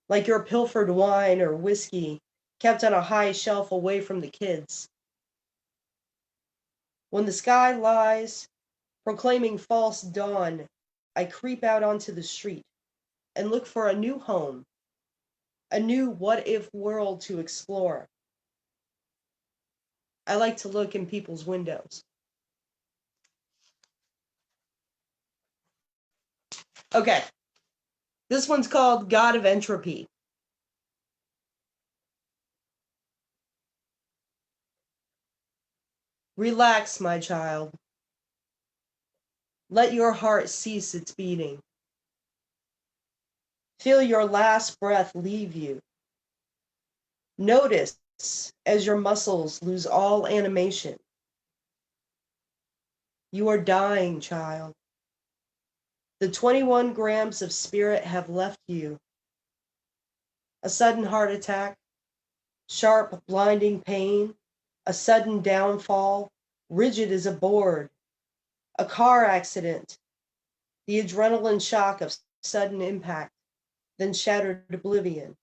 like your pilfered wine or whiskey kept on a high shelf away from the kids. When the sky lies, proclaiming false dawn, I creep out onto the street and look for a new home, a new what-if world to explore. I like to look in people's windows. Okay, this one's called God of Entropy. Relax, my child. Let your heart cease its beating. Feel your last breath leave you. Notice as your muscles lose all animation. You are dying, child. The 21 grams of spirit have left you. A sudden heart attack, sharp, blinding pain, a sudden downfall, rigid as a board, a car accident, the adrenaline shock of sudden impact, then shattered oblivion.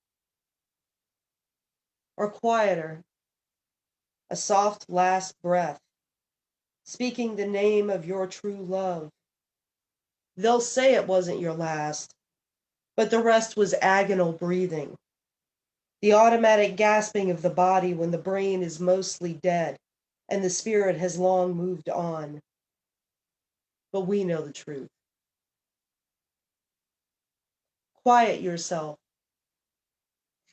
Or quieter, a soft last breath, speaking the name of your true love. They'll say it wasn't your last, but the rest was agonal breathing, the automatic gasping of the body when the brain is mostly dead and the spirit has long moved on. But we know the truth. Quiet yourself.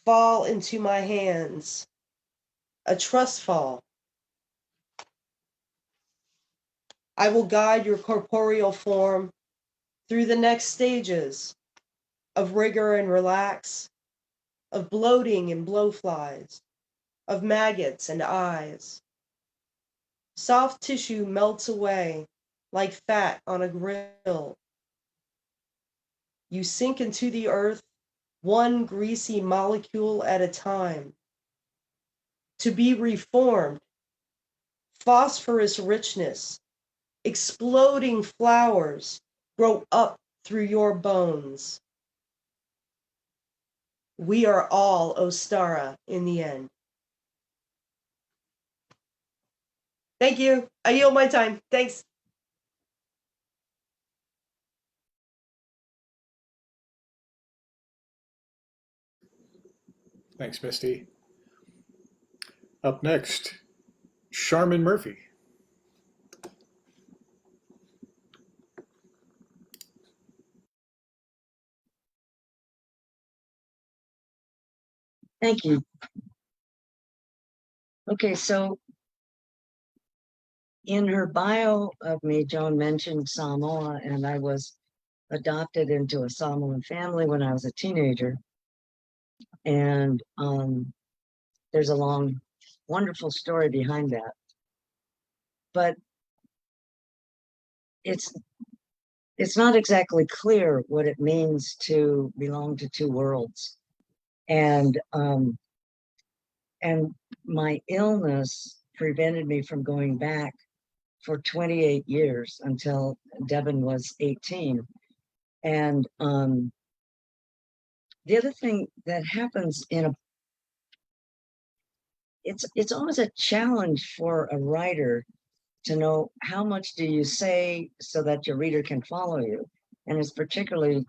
Fall into my hands. A trust fall. I will guide your corporeal form through the next stages of rigor and relax, of bloating and blowflies, of maggots and eyes. Soft tissue melts away like fat on a grill. You sink into the earth one greasy molecule at a time. To be reformed, phosphorus richness, exploding flowers grow up through your bones. We are all Ostara in the end. Thank you. I yield my time. Thanks. Thanks, Misty. Up next, Charmin Murphy. Thank you. Okay, so in her bio of me, Joan mentioned Samoa, and I was adopted into a Samoan family when I was a teenager. And there's a long, wonderful story behind that. But it's not exactly clear what it means to belong to two worlds. And my illness prevented me from going back for 28 years until Devin was 18. And the other thing that happens it's always a challenge for a writer to know how much do you say so that your reader can follow you. And it's particularly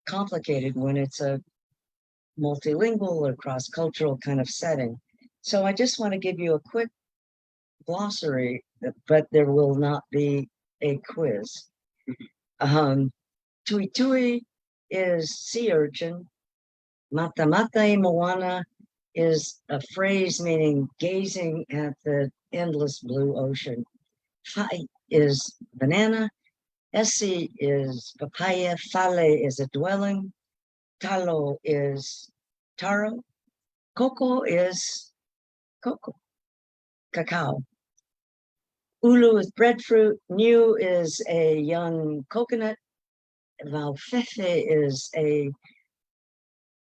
complicated when it's a multilingual or cross-cultural kind of setting. So I just want to give you a quick glossary, but there will not be a quiz. Tui tui is sea urchin. Mata mata e moana is a phrase meaning gazing at the endless blue ocean. Fai is banana. Esi is papaya. Fale is a dwelling. Talo is taro. Coco is cocoa, cacao. Ulu is breadfruit. New is a young coconut. Valfefe is a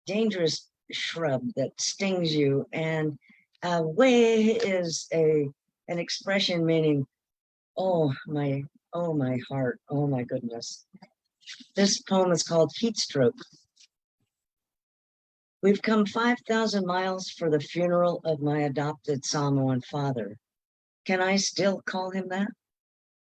dangerous shrub that stings you. And Way is an expression meaning, oh my heart, oh my goodness. This poem is called Heat Stroke. We've come 5,000 miles for the funeral of my adopted Samoan father. Can I still call him that?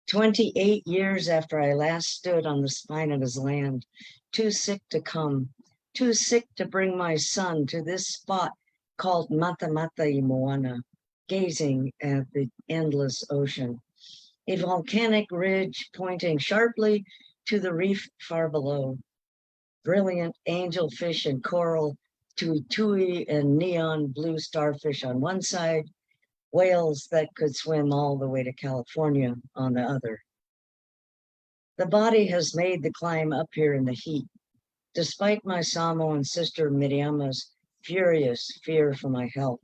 28 years after I last stood on the spine of his land, too sick to come, too sick to bring my son to this spot called Mata Mata i Moana, gazing at the endless ocean, a volcanic ridge pointing sharply to the reef far below, brilliant angelfish and coral, tui and neon blue starfish on one side, whales that could swim all the way to California on the other. The body has made the climb up here in the heat, despite my Samoan sister Miriama's furious fear for my health,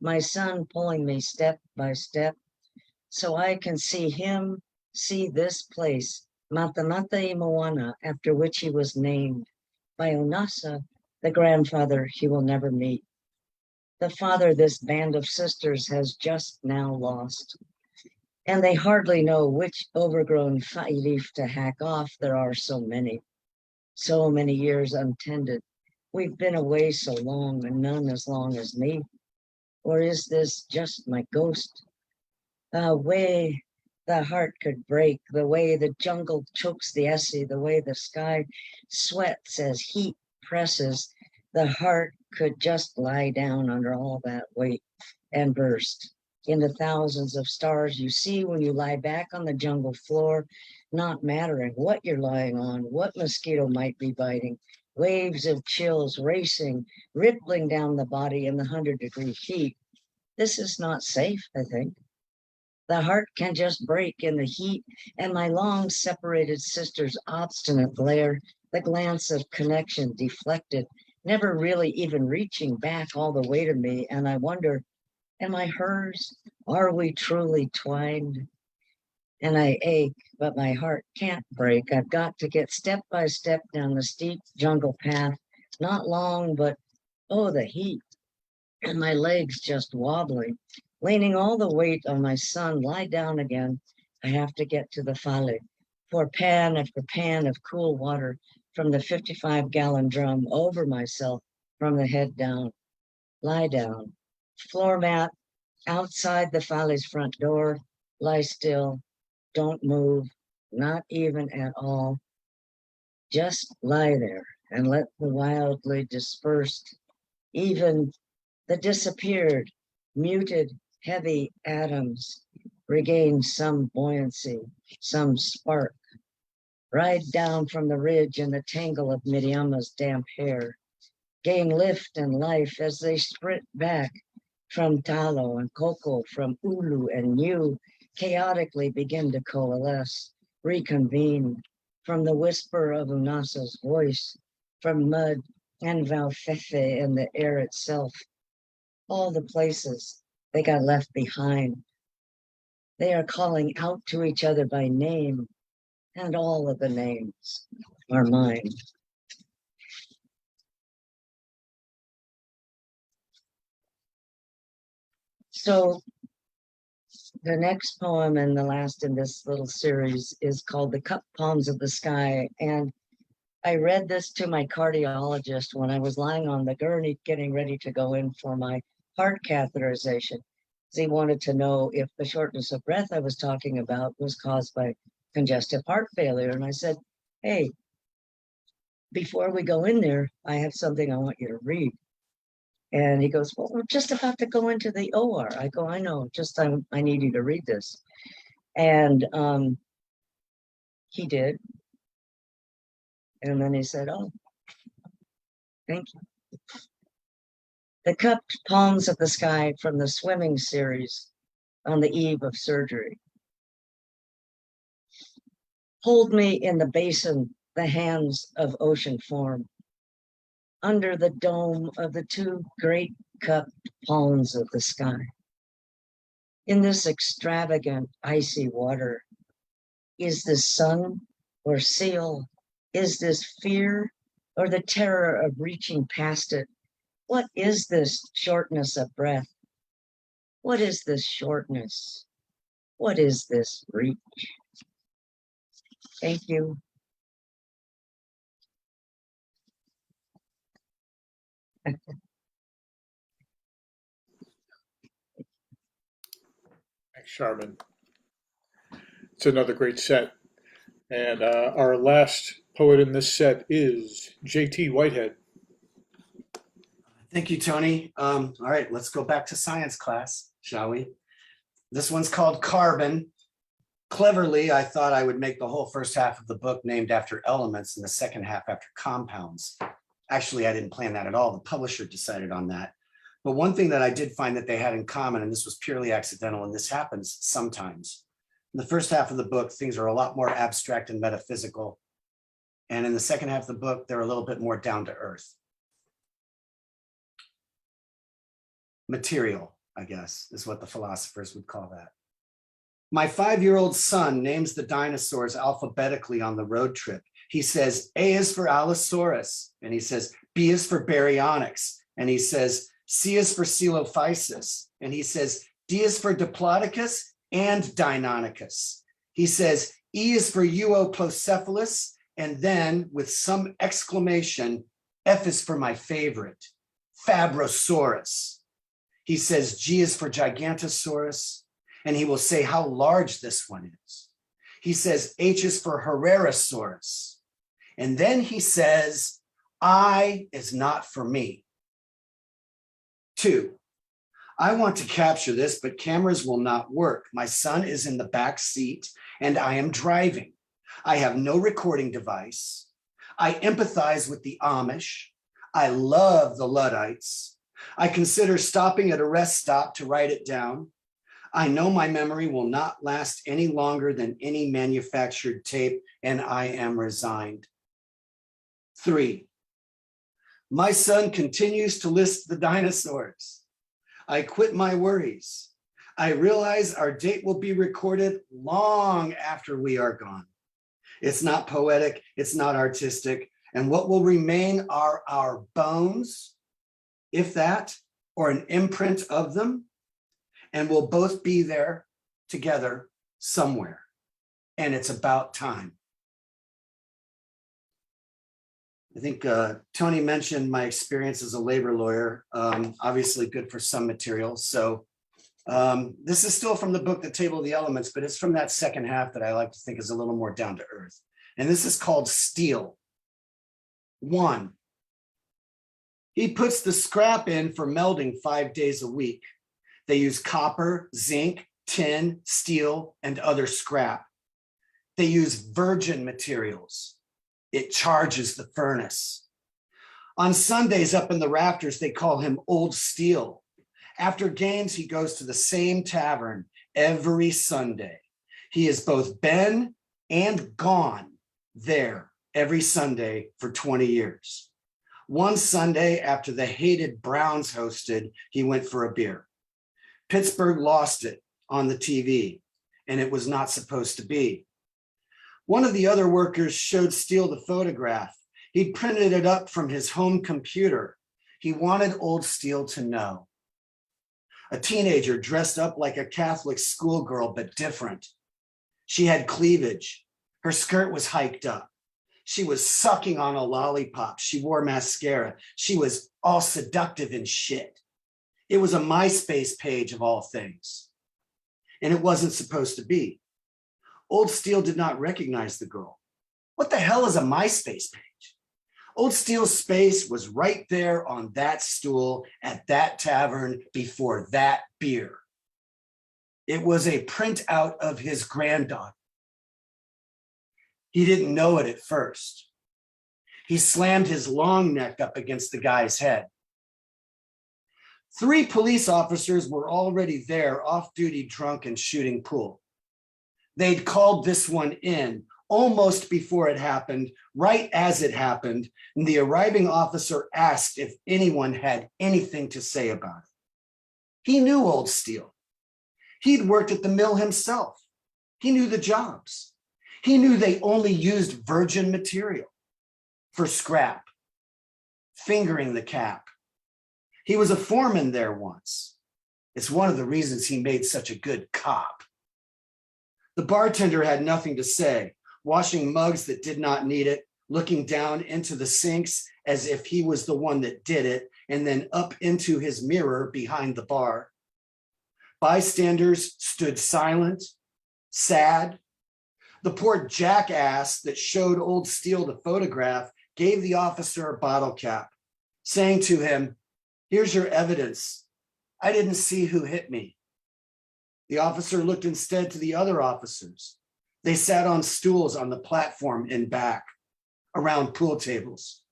my son pulling me step by step so I can see him, see this place, Mata Mata i Moana, after which he was named, by Onasa, the grandfather he will never meet, the father this band of sisters has just now lost. And they hardly know which overgrown leaf to hack off. There are so many years untended. We've been away so long, and none as long as me. Or is this just my ghost? The way the heart could break, the way the jungle chokes the essay, the way the sky sweats as heat presses, the heart could just lie down under all that weight and burst into thousands of stars you see when you lie back on the jungle floor, not mattering what you're lying on, what mosquito might be biting, waves of chills racing, rippling down the body in the 100-degree heat. This is not safe, I think. The heart can just break in the heat, and my long separated sister's obstinate glare, the glance of connection deflected, never really even reaching back all the way to me, and I wonder, am I hers? Are we truly twined? And I ache, but my heart can't break. I've got to get step by step down the steep jungle path, not long, but oh, the heat, and my legs just wobbling, leaning all the weight on my son, lie down again. I have to get to the fale, pour pan after pan of cool water from the 55-gallon drum over myself from the head down. Lie down. Floor mat outside the fale's front door. Lie still. Don't move. Not even at all. Just lie there and let the wildly dispersed, even the disappeared, muted, heavy atoms regain some buoyancy, some spark. Ride down from the ridge in the tangle of Miriama's damp hair. Gain lift and life as they sprint back from talo and coco, from ulu and new, chaotically begin to coalesce, reconvene from the whisper of Unasa's voice, from mud and Valfefe in the air itself, all the places they got left behind. They are calling out to each other by name, and all of the names are mine. So the next poem and the last in this little series is called The Cup Palms of the Sky. And I read this to my cardiologist when I was lying on the gurney getting ready to go in for my heart catheterization. He wanted to know if the shortness of breath I was talking about was caused by congestive heart failure. And I said, hey, before we go in there, I have something I want you to read. And he goes, well, we're just about to go into the OR. I go, I know, just I need you to read this. And he did. And then he said, oh, thank you. The Cupped Palms of the Sky from the swimming series on the eve of surgery. Hold me in the basin, the hands of ocean form, under the dome of the two great cupped palms of the sky. In this extravagant icy water, is this sun or seal? Is this fear or the terror of reaching past it? What is this shortness of breath? What is this shortness? What is this reach? Thank you. Thanks, Charmin. It's another great set. And our last poet in this set is JT Whitehead. Thank you, Tony. All right, let's go back to science class, shall we? This one's called Carbon. Cleverly, I thought I would make the whole first half of the book named after elements and the second half after compounds. Actually, I didn't plan that at all. The publisher decided on that. But one thing that I did find that they had in common, and this was purely accidental, and this happens sometimes. In the first half of the book, things are a lot more abstract and metaphysical. And in the second half of the book, they're a little bit more down to earth. Material, I guess, is what the philosophers would call that. My 5-year-old son names the dinosaurs alphabetically on the road trip. He says, A is for Allosaurus, and he says, B is for Baryonyx, and he says, C is for Coelophysis, and he says, D is for Diplodocus and Deinonychus. He says, E is for Euoplocephalus, and then with some exclamation, F is for my favorite, Fabrosaurus. He says, G is for Gigantosaurus, and he will say how large this one is. He says, H is for Herrerasaurus. And then he says, I is not for me. 2, I want to capture this, but cameras will not work. My son is in the back seat and I am driving. I have no recording device. I empathize with the Amish. I love the Luddites. I consider stopping at a rest stop to write it down. I know my memory will not last any longer than any manufactured tape, and I am resigned. 3, my son continues to list the dinosaurs. I quit my worries. I realize our date will be recorded long after we are gone. It's not poetic, it's not artistic, and what will remain are our bones, if that, or an imprint of them, and we'll both be there together somewhere. And it's about time. I think Tony mentioned my experience as a labor lawyer, obviously good for some material. So this is still from the book, The Table of the Elements, but it's from that second half that I like to think is a little more down to earth. And this is called Steel. 1, he puts the scrap in for melding 5 days a week. They use copper, zinc, tin, steel, and other scrap. They use virgin materials. It charges the furnace. On Sundays up in the rafters, they call him Old Steel. After games, he goes to the same tavern every Sunday. He has both been and gone there every Sunday for 20 years. One Sunday after the hated Browns hosted, he went for a beer. Pittsburgh lost it on the TV, and it was not supposed to be. One of the other workers showed Steele the photograph. He'd printed it up from his home computer. He wanted Old Steele to know. A teenager dressed up like a Catholic schoolgirl, but different. She had cleavage. Her skirt was hiked up. She was sucking on a lollipop. She wore mascara. She was all seductive and shit. It was a MySpace page of all things. And it wasn't supposed to be. Old Steele did not recognize the girl. What the hell is a MySpace page? Old Steele's space was right there on that stool at that tavern before that beer. It was a printout of his granddaughter. He didn't know it at first. He slammed his long neck up against the guy's head. 3 police officers were already there, off-duty, drunk and shooting pool. They'd called this one in almost before it happened, right as it happened, and the arriving officer asked if anyone had anything to say about it. He knew Old Steele. He'd worked at the mill himself. He knew the jobs. He knew they only used virgin material for scrap, fingering the cap. He was a foreman there once. It's one of the reasons he made such a good cop. The bartender had nothing to say, washing mugs that did not need it, looking down into the sinks as if he was the one that did it, and then up into his mirror behind the bar. Bystanders stood silent, sad. The poor jackass that showed old Steele the photograph gave the officer a bottle cap, saying to him, "Here's your evidence. I didn't see who hit me." The officer looked instead to the other officers. They sat on stools on the platform in back, around pool tables.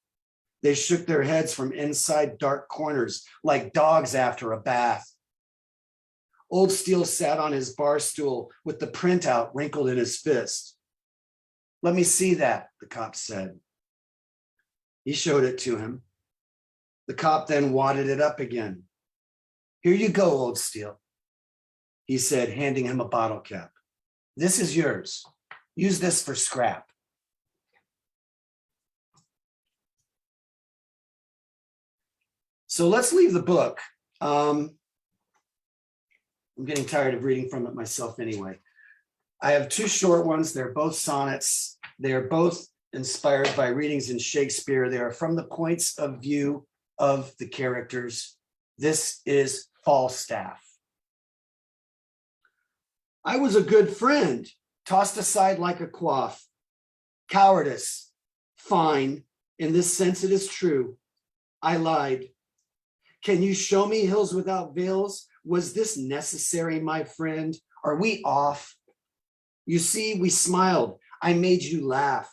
They shook their heads from inside dark corners like dogs after a bath. Old Steele sat on his bar stool with the printout wrinkled in his fist. "Let me see that," the cop said. He showed it to him. The cop then wadded it up again. "Here you go, Old Steele," he said, handing him a bottle cap. "This is yours. Use this for scrap." So let's leave the book. I'm getting tired of reading from it myself anyway. I have two short ones. They're both sonnets. They are both inspired by readings in Shakespeare. They are from the points of view of the characters. This is Falstaff. "I was a good friend, tossed aside like a quaff. Cowardice, fine. In this sense, it is true. I lied. Can you show me hills without vales? Was this necessary, my friend? Are we off? You see, we smiled. I made you laugh.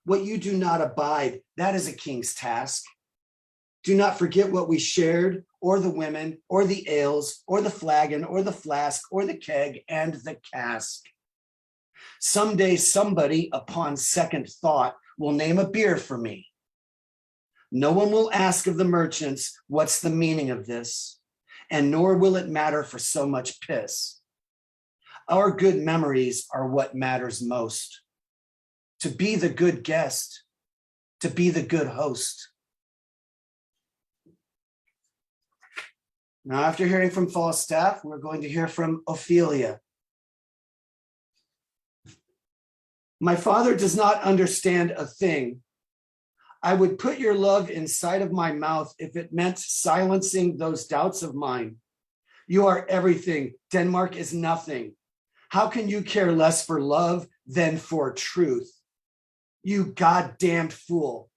What you do not abide, that is a king's task. Do not forget what we shared, or the women, or the ales, or the flagon, or the flask, or the keg, and the cask. Someday somebody, upon second thought, will name a beer for me. No one will ask of the merchants, what's the meaning of this? And nor will it matter for so much piss. Our good memories are what matters most. To be the good guest, to be the good host." Now, after hearing from Falstaff, we're going to hear from Ophelia. "My father does not understand a thing. I would put your love inside of my mouth if it meant silencing those doubts of mine. You are everything. Denmark is nothing. How can you care less for love than for truth? You goddamned fool.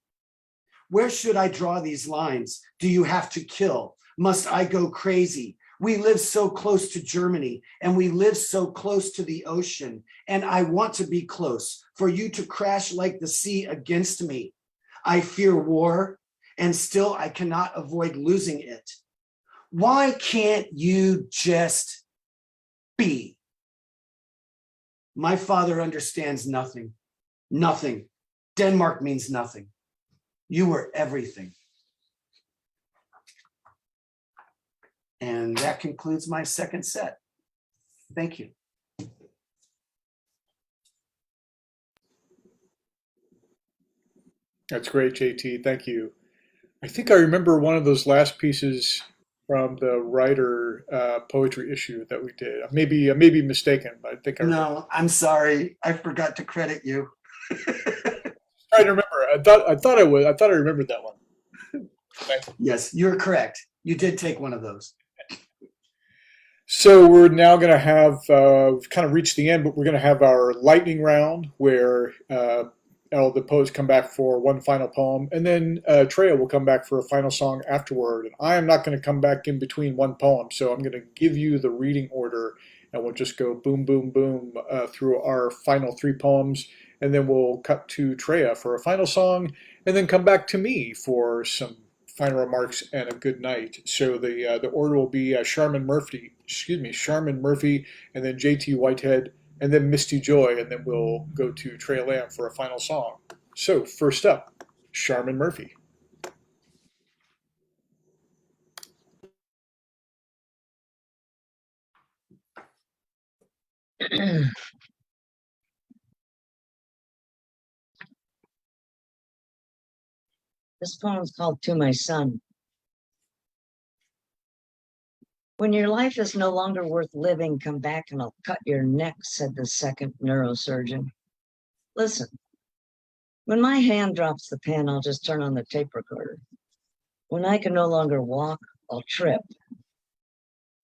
Where should I draw these lines? Do you have to kill? Must I go crazy? We live so close to Germany, and we live so close to the ocean, and I want to be close for you to crash like the sea against me. I fear war, and still I cannot avoid losing it. Why can't you just be? My father understands nothing. Nothing. Denmark means nothing. You were everything." And that concludes my second set. Thank you. That's great, JT. Thank you. I think I remember one of those last pieces from the writer poetry issue that we did. I may be mistaken, but I think I remember. No, I'm sorry. I forgot to credit you. Trying to remember. I thought I remembered that one. Thank you. Yes, you're correct. You did take one of those. So we're now going to have we've kind of reached the end, but we're going to have our lightning round where all the poets come back for one final poem, and then TREYA will come back for a final song afterward. And I am not going to come back in between one poem, so I'm going to give you the reading order, and we'll just go boom, boom, boom through our final three poems, and then we'll cut to TREYA for a final song, and then come back to me for some final remarks and a good night. So the order will be Sharman Murphy, and then JT Whitehead, and then Misty Joy, and then we'll go to TREYA LAM for a final song. So first up, Sharman Murphy. This poem is called To My Son. When your life is no longer worth living, come back and I'll cut your neck, said the second neurosurgeon. Listen, when my hand drops the pen, I'll just turn on the tape recorder. When I can no longer walk, I'll trip.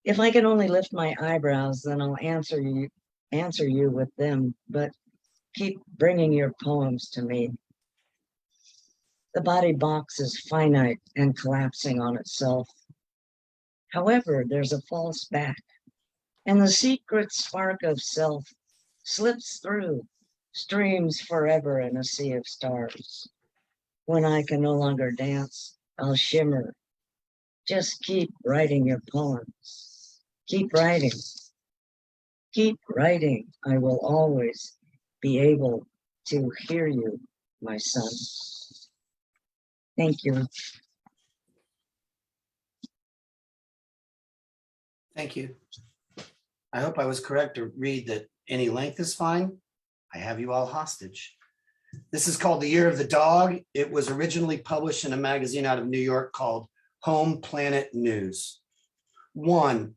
If I can only lift my eyebrows, then I'll answer you with them, but keep bringing your poems to me. The body box is finite and collapsing on itself. However, there's a false back, and the secret spark of self slips through, streams forever in a sea of stars. When I can no longer dance, I'll shimmer. Just keep writing your poems. Keep writing. Keep writing. I will always be able to hear you, my son. Thank you. Thank you. I hope I was correct to read that any length is fine. I have you all hostage. This is called The Year of the Dog. It was originally published in a magazine out of New York called Home Planet News. One,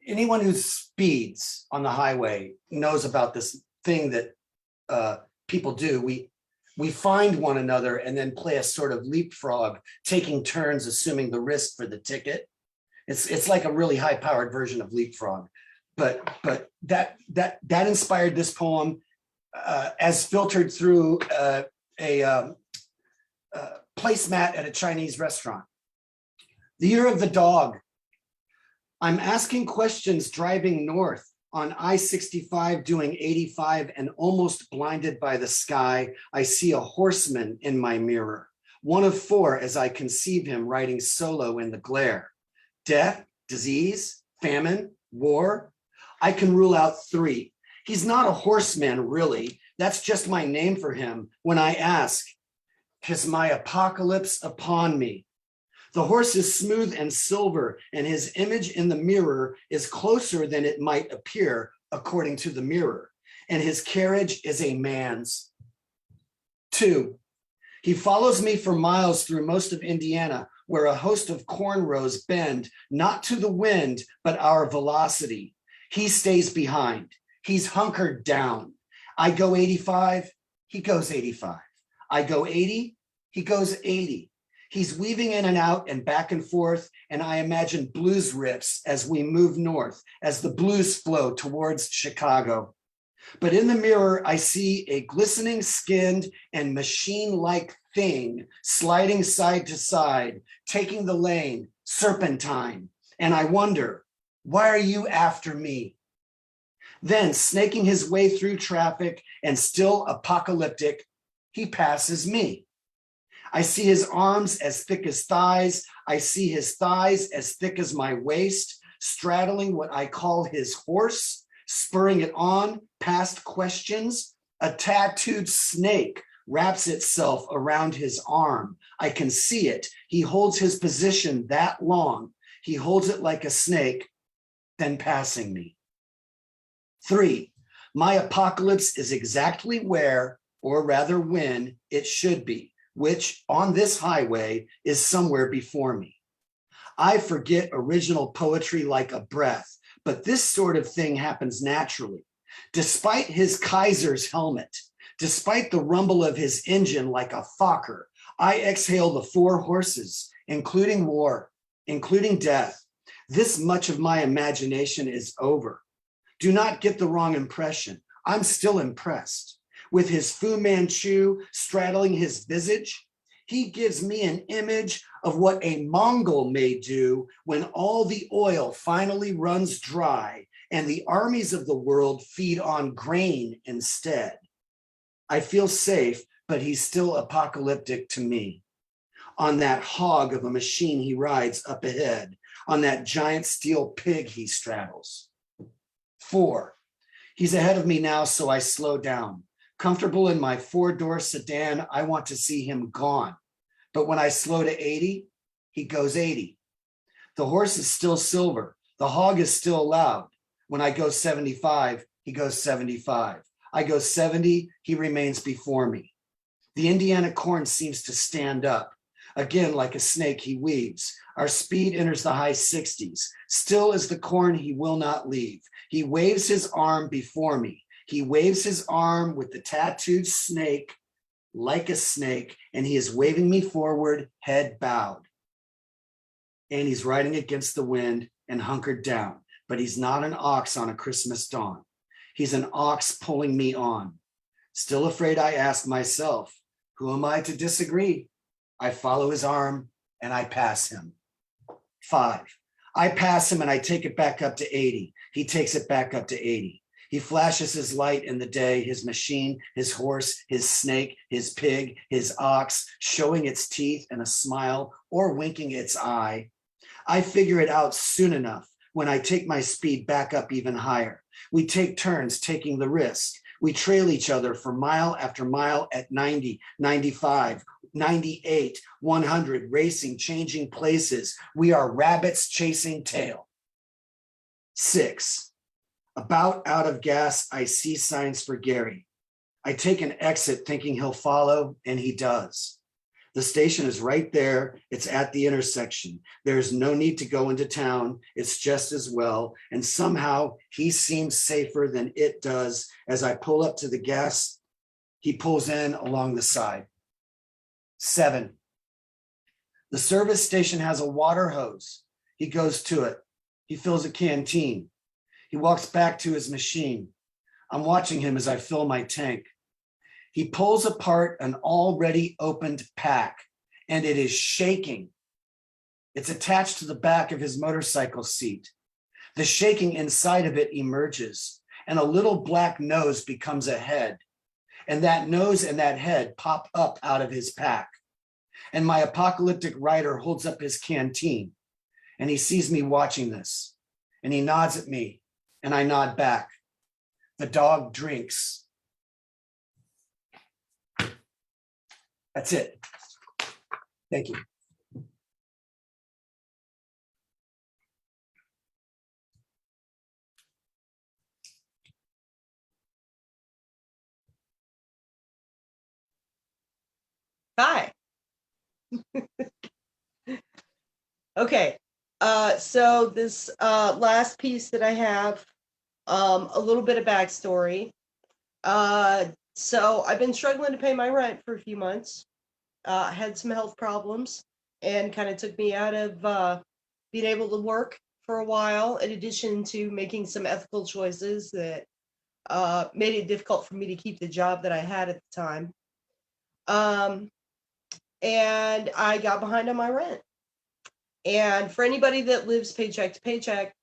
anyone who speeds on the highway knows about this thing that people do. We find one another and then play a sort of leapfrog, taking turns assuming the risk for the ticket. It's like a really high-powered version of leapfrog, but that inspired this poem as filtered through a placemat at a Chinese restaurant. The Year of the Dog. I'm asking questions driving north on I-65 doing 85 and almost blinded by the sky. I see a horseman in my mirror, one of four as I conceive him riding solo in the glare. Death, disease, famine, war. I can rule out three. He's not a horseman, really. That's just my name for him when I ask, is my apocalypse upon me? The horse is smooth and silver, and his image in the mirror is closer than it might appear, according to the mirror, and his carriage is a man's. Two, he follows me for miles through most of Indiana, where a host of cornrows bend, not to the wind, but our velocity. He stays behind. He's hunkered down. I go 85, he goes 85. I go 80, he goes 80. He's weaving in and out and back and forth, and I imagine blues riffs as we move north, as the blues flow towards Chicago. But in the mirror, I see a glistening skinned and machine-like thing sliding side to side, taking the lane, serpentine. And I wonder, why are you after me? Then, snaking his way through traffic and still apocalyptic, he passes me. I see his arms as thick as thighs. I see his thighs as thick as my waist, straddling what I call his horse, spurring it on past questions. A tattooed snake wraps itself around his arm. I can see it. He holds his position that long. He holds it like a snake, then passing me. Three, my apocalypse is exactly where, or rather when, it should be, which on this highway is somewhere before me. I forget original poetry like a breath, but this sort of thing happens naturally. Despite his Kaiser's helmet, despite the rumble of his engine like a Fokker, I exhale the four horses, including war, including death. This much of my imagination is over. Do not get the wrong impression. I'm still impressed. With his Fu Manchu straddling his visage, he gives me an image of what a Mongol may do when all the oil finally runs dry and the armies of the world feed on grain instead. I feel safe, but he's still apocalyptic to me. On that hog of a machine he rides up ahead, on that giant steel pig he straddles. 4, he's ahead of me now, so I slow down. Comfortable in my 4-door sedan, I want to see him gone. But when I slow to 80, he goes 80. The horse is still silver. The hog is still loud. When I go 75, he goes 75. I go 70, he remains before me. The Indiana corn seems to stand up. Again, like a snake, he weaves. Our speed enters the high 60s. Still as the corn, he will not leave. He waves his arm before me. He waves his arm with the tattooed snake, like a snake, and he is waving me forward, head bowed. And he's riding against the wind and hunkered down, but he's not an ox on a Christmas dawn. He's an ox pulling me on. Still afraid, I ask myself, who am I to disagree? I follow his arm and I pass him. 5. I pass him and I take it back up to 80. He takes it back up to 80. He flashes his light in the day, his machine, his horse, his snake, his pig, his ox, showing its teeth and a smile or winking its eye. I figure it out soon enough when I take my speed back up even higher. We take turns taking the risk. We trail each other for mile after mile at 90, 95, 98, 100, racing, changing places. We are rabbits chasing tail. 6. About out of gas, I see signs for Gary. I take an exit thinking he'll follow, and he does. The station is right there. It's at the intersection. There's no need to go into town. It's just as well. And somehow he seems safer than it does. As I pull up to the gas, he pulls in along the side. 7. The service station has a water hose. He goes to it. He fills a canteen. He walks back to his machine. I'm watching him as I fill my tank. He pulls apart an already opened pack, and it is shaking. It's attached to the back of his motorcycle seat. The shaking inside of it emerges, and a little black nose becomes a head. And that nose and that head pop up out of his pack. And my apocalyptic writer holds up his canteen, and he sees me watching this, and he nods at me, and I nod back. The dog drinks. That's it. Thank you. Hi. Okay. So this last piece that I have, a little bit of backstory. So I've been struggling to pay my rent for a few months. Had some health problems and kind of took me out of being able to work for a while, in addition to making some ethical choices that made it difficult for me to keep the job that I had at the time. And I got behind on my rent. And for anybody that lives paycheck to paycheck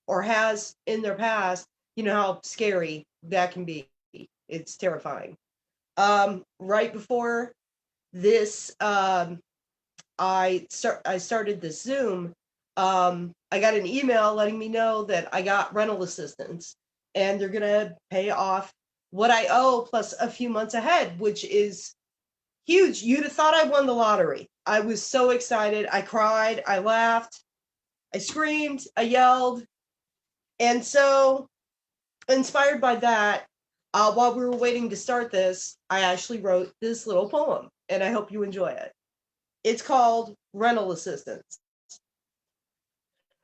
or has in their past, you know how scary that can be. It's terrifying. Right before this, I started this Zoom. I got an email letting me know that I got rental assistance, and they're gonna pay off what I owe plus a few months ahead, which is huge. You'd have thought I won the lottery. I was so excited. I cried, I laughed, I screamed, I yelled. And so, inspired by that, while we were waiting to start this, I actually wrote this little poem, and I hope you enjoy it. It's called Rental Assistance.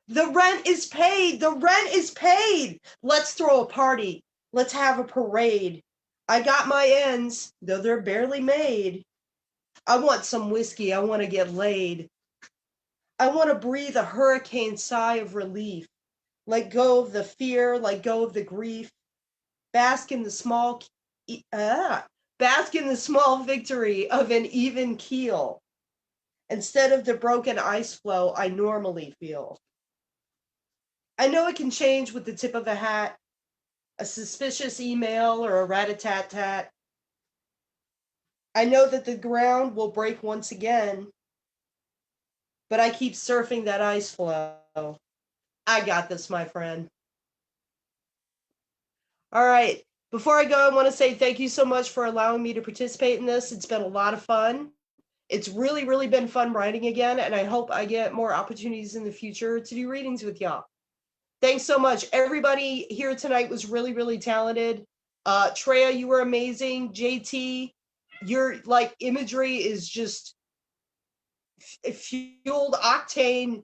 The rent is paid. The rent is paid. Let's throw a party. Let's have a parade. I got my ends, though they're barely made. I want some whiskey. I want to get laid. I want to breathe a hurricane sigh of relief. Let go of the fear, let go of the grief. Bask in the small victory of an even keel, instead of the broken ice flow I normally feel. I know it can change with the tip of a hat, a suspicious email, or a rat-a-tat-tat. I know that the ground will break once again, but I keep surfing that ice flow. I got this, my friend. All right. Before I go, I want to say thank you so much for allowing me to participate in this. It's been a lot of fun. It's really, really been fun writing again, and I hope I get more opportunities in the future to do readings with y'all. Thanks so much. Everybody here tonight was really, really talented. TREYA, you were amazing. JT, your imagery is just fueled octane,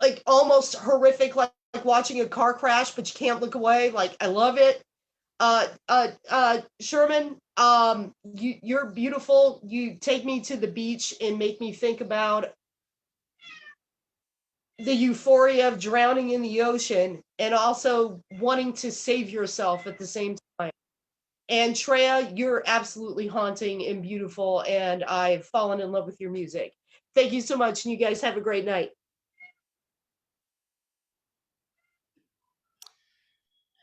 like almost horrific, like watching a car crash, but you can't look away. Like, I love it. Sherman, you're beautiful. You take me to the beach and make me think about the euphoria of drowning in the ocean and also wanting to save yourself at the same time. And TREYA, you're absolutely haunting and beautiful, and I've fallen in love with your music. Thank you so much, and you guys have a great night.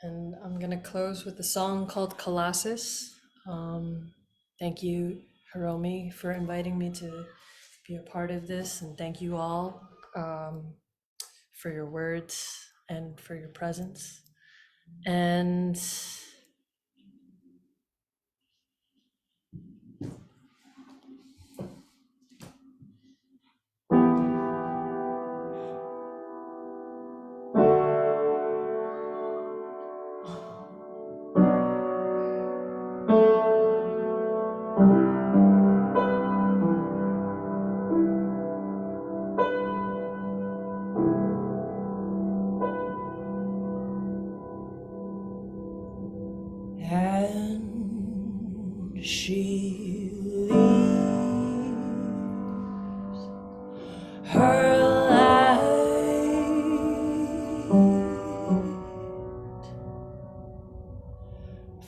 And I'm going to close with a song called Colossus. Thank you, Hiromi, for inviting me to be a part of this. And thank you all for your words and for your presence. And she leaves her light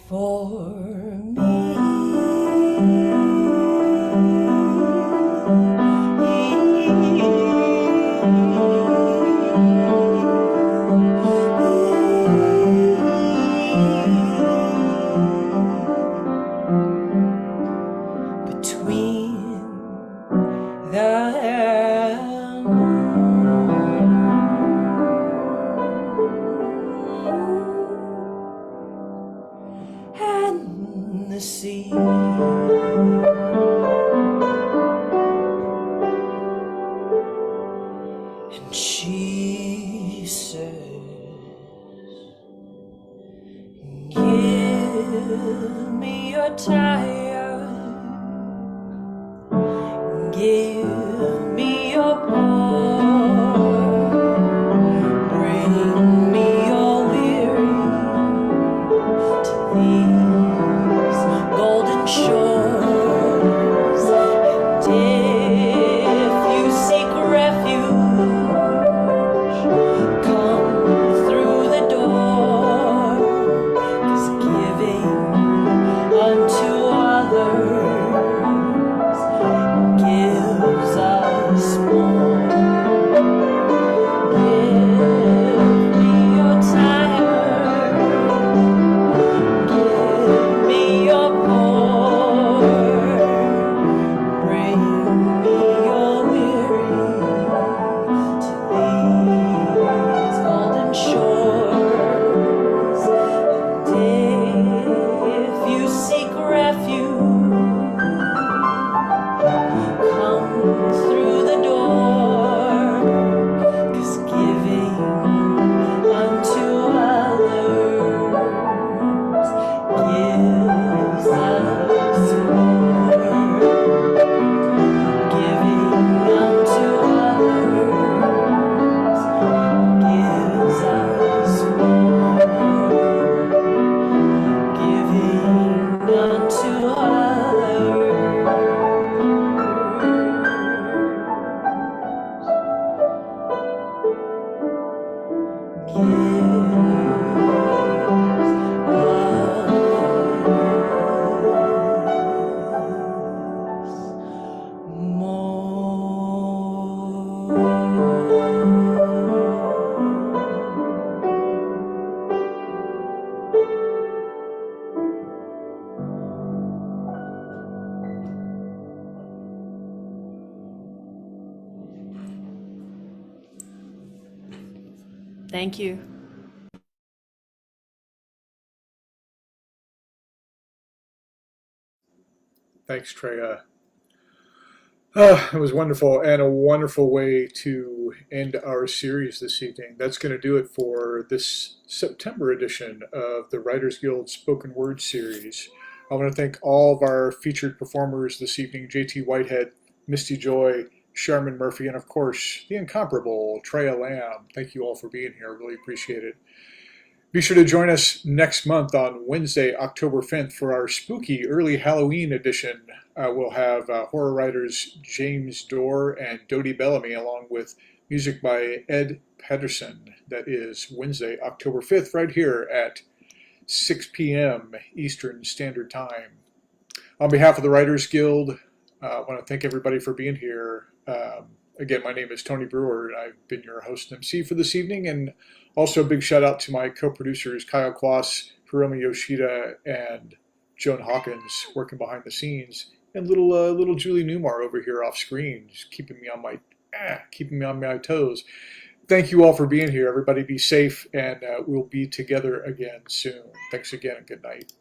for the sea. And she says, give me your tire, give me your paw, bring me your weary to these golden shores. And if you seek refuge, come through the door, 'cause giving unto others gives us more. Give me your time, give me your poor, bring me your weary to these golden shores. And if you seek refuge, come through the door, 'cause giving unto others gives us more. Giving unto others gives us more. Giving unto Thank you. Thanks, TREYA. It was wonderful and a wonderful way to end our series this evening. That's going to do it for this September edition of the Writers Guild Spoken Word series. I want to thank all of our featured performers this evening: JT Whitehead, Misty Joy, Sharman Murphy, and of course, the incomparable TREYA LAM. Thank you all for being here. I really appreciate it. Be sure to join us next month on Wednesday, October 5th for our spooky early Halloween edition. We'll have horror writers James Dorr and Dodie Bellamy along with music by Ed Pedersen. That is Wednesday, October 5th, right here at 6 p.m. Eastern Standard Time. On behalf of the Writers Guild, I want to thank everybody for being here. Again, my name is Tony Brewer, and I've been your host and MC for this evening. And also a big shout out to my co-producers, Kyle Kloss, Hiromi Yoshida, and Joan Hawkins, working behind the scenes, and little Julie Newmar over here off screen, just keeping me on my toes. Thank you all for being here. Everybody be safe, and we'll be together again soon. Thanks again, and good night.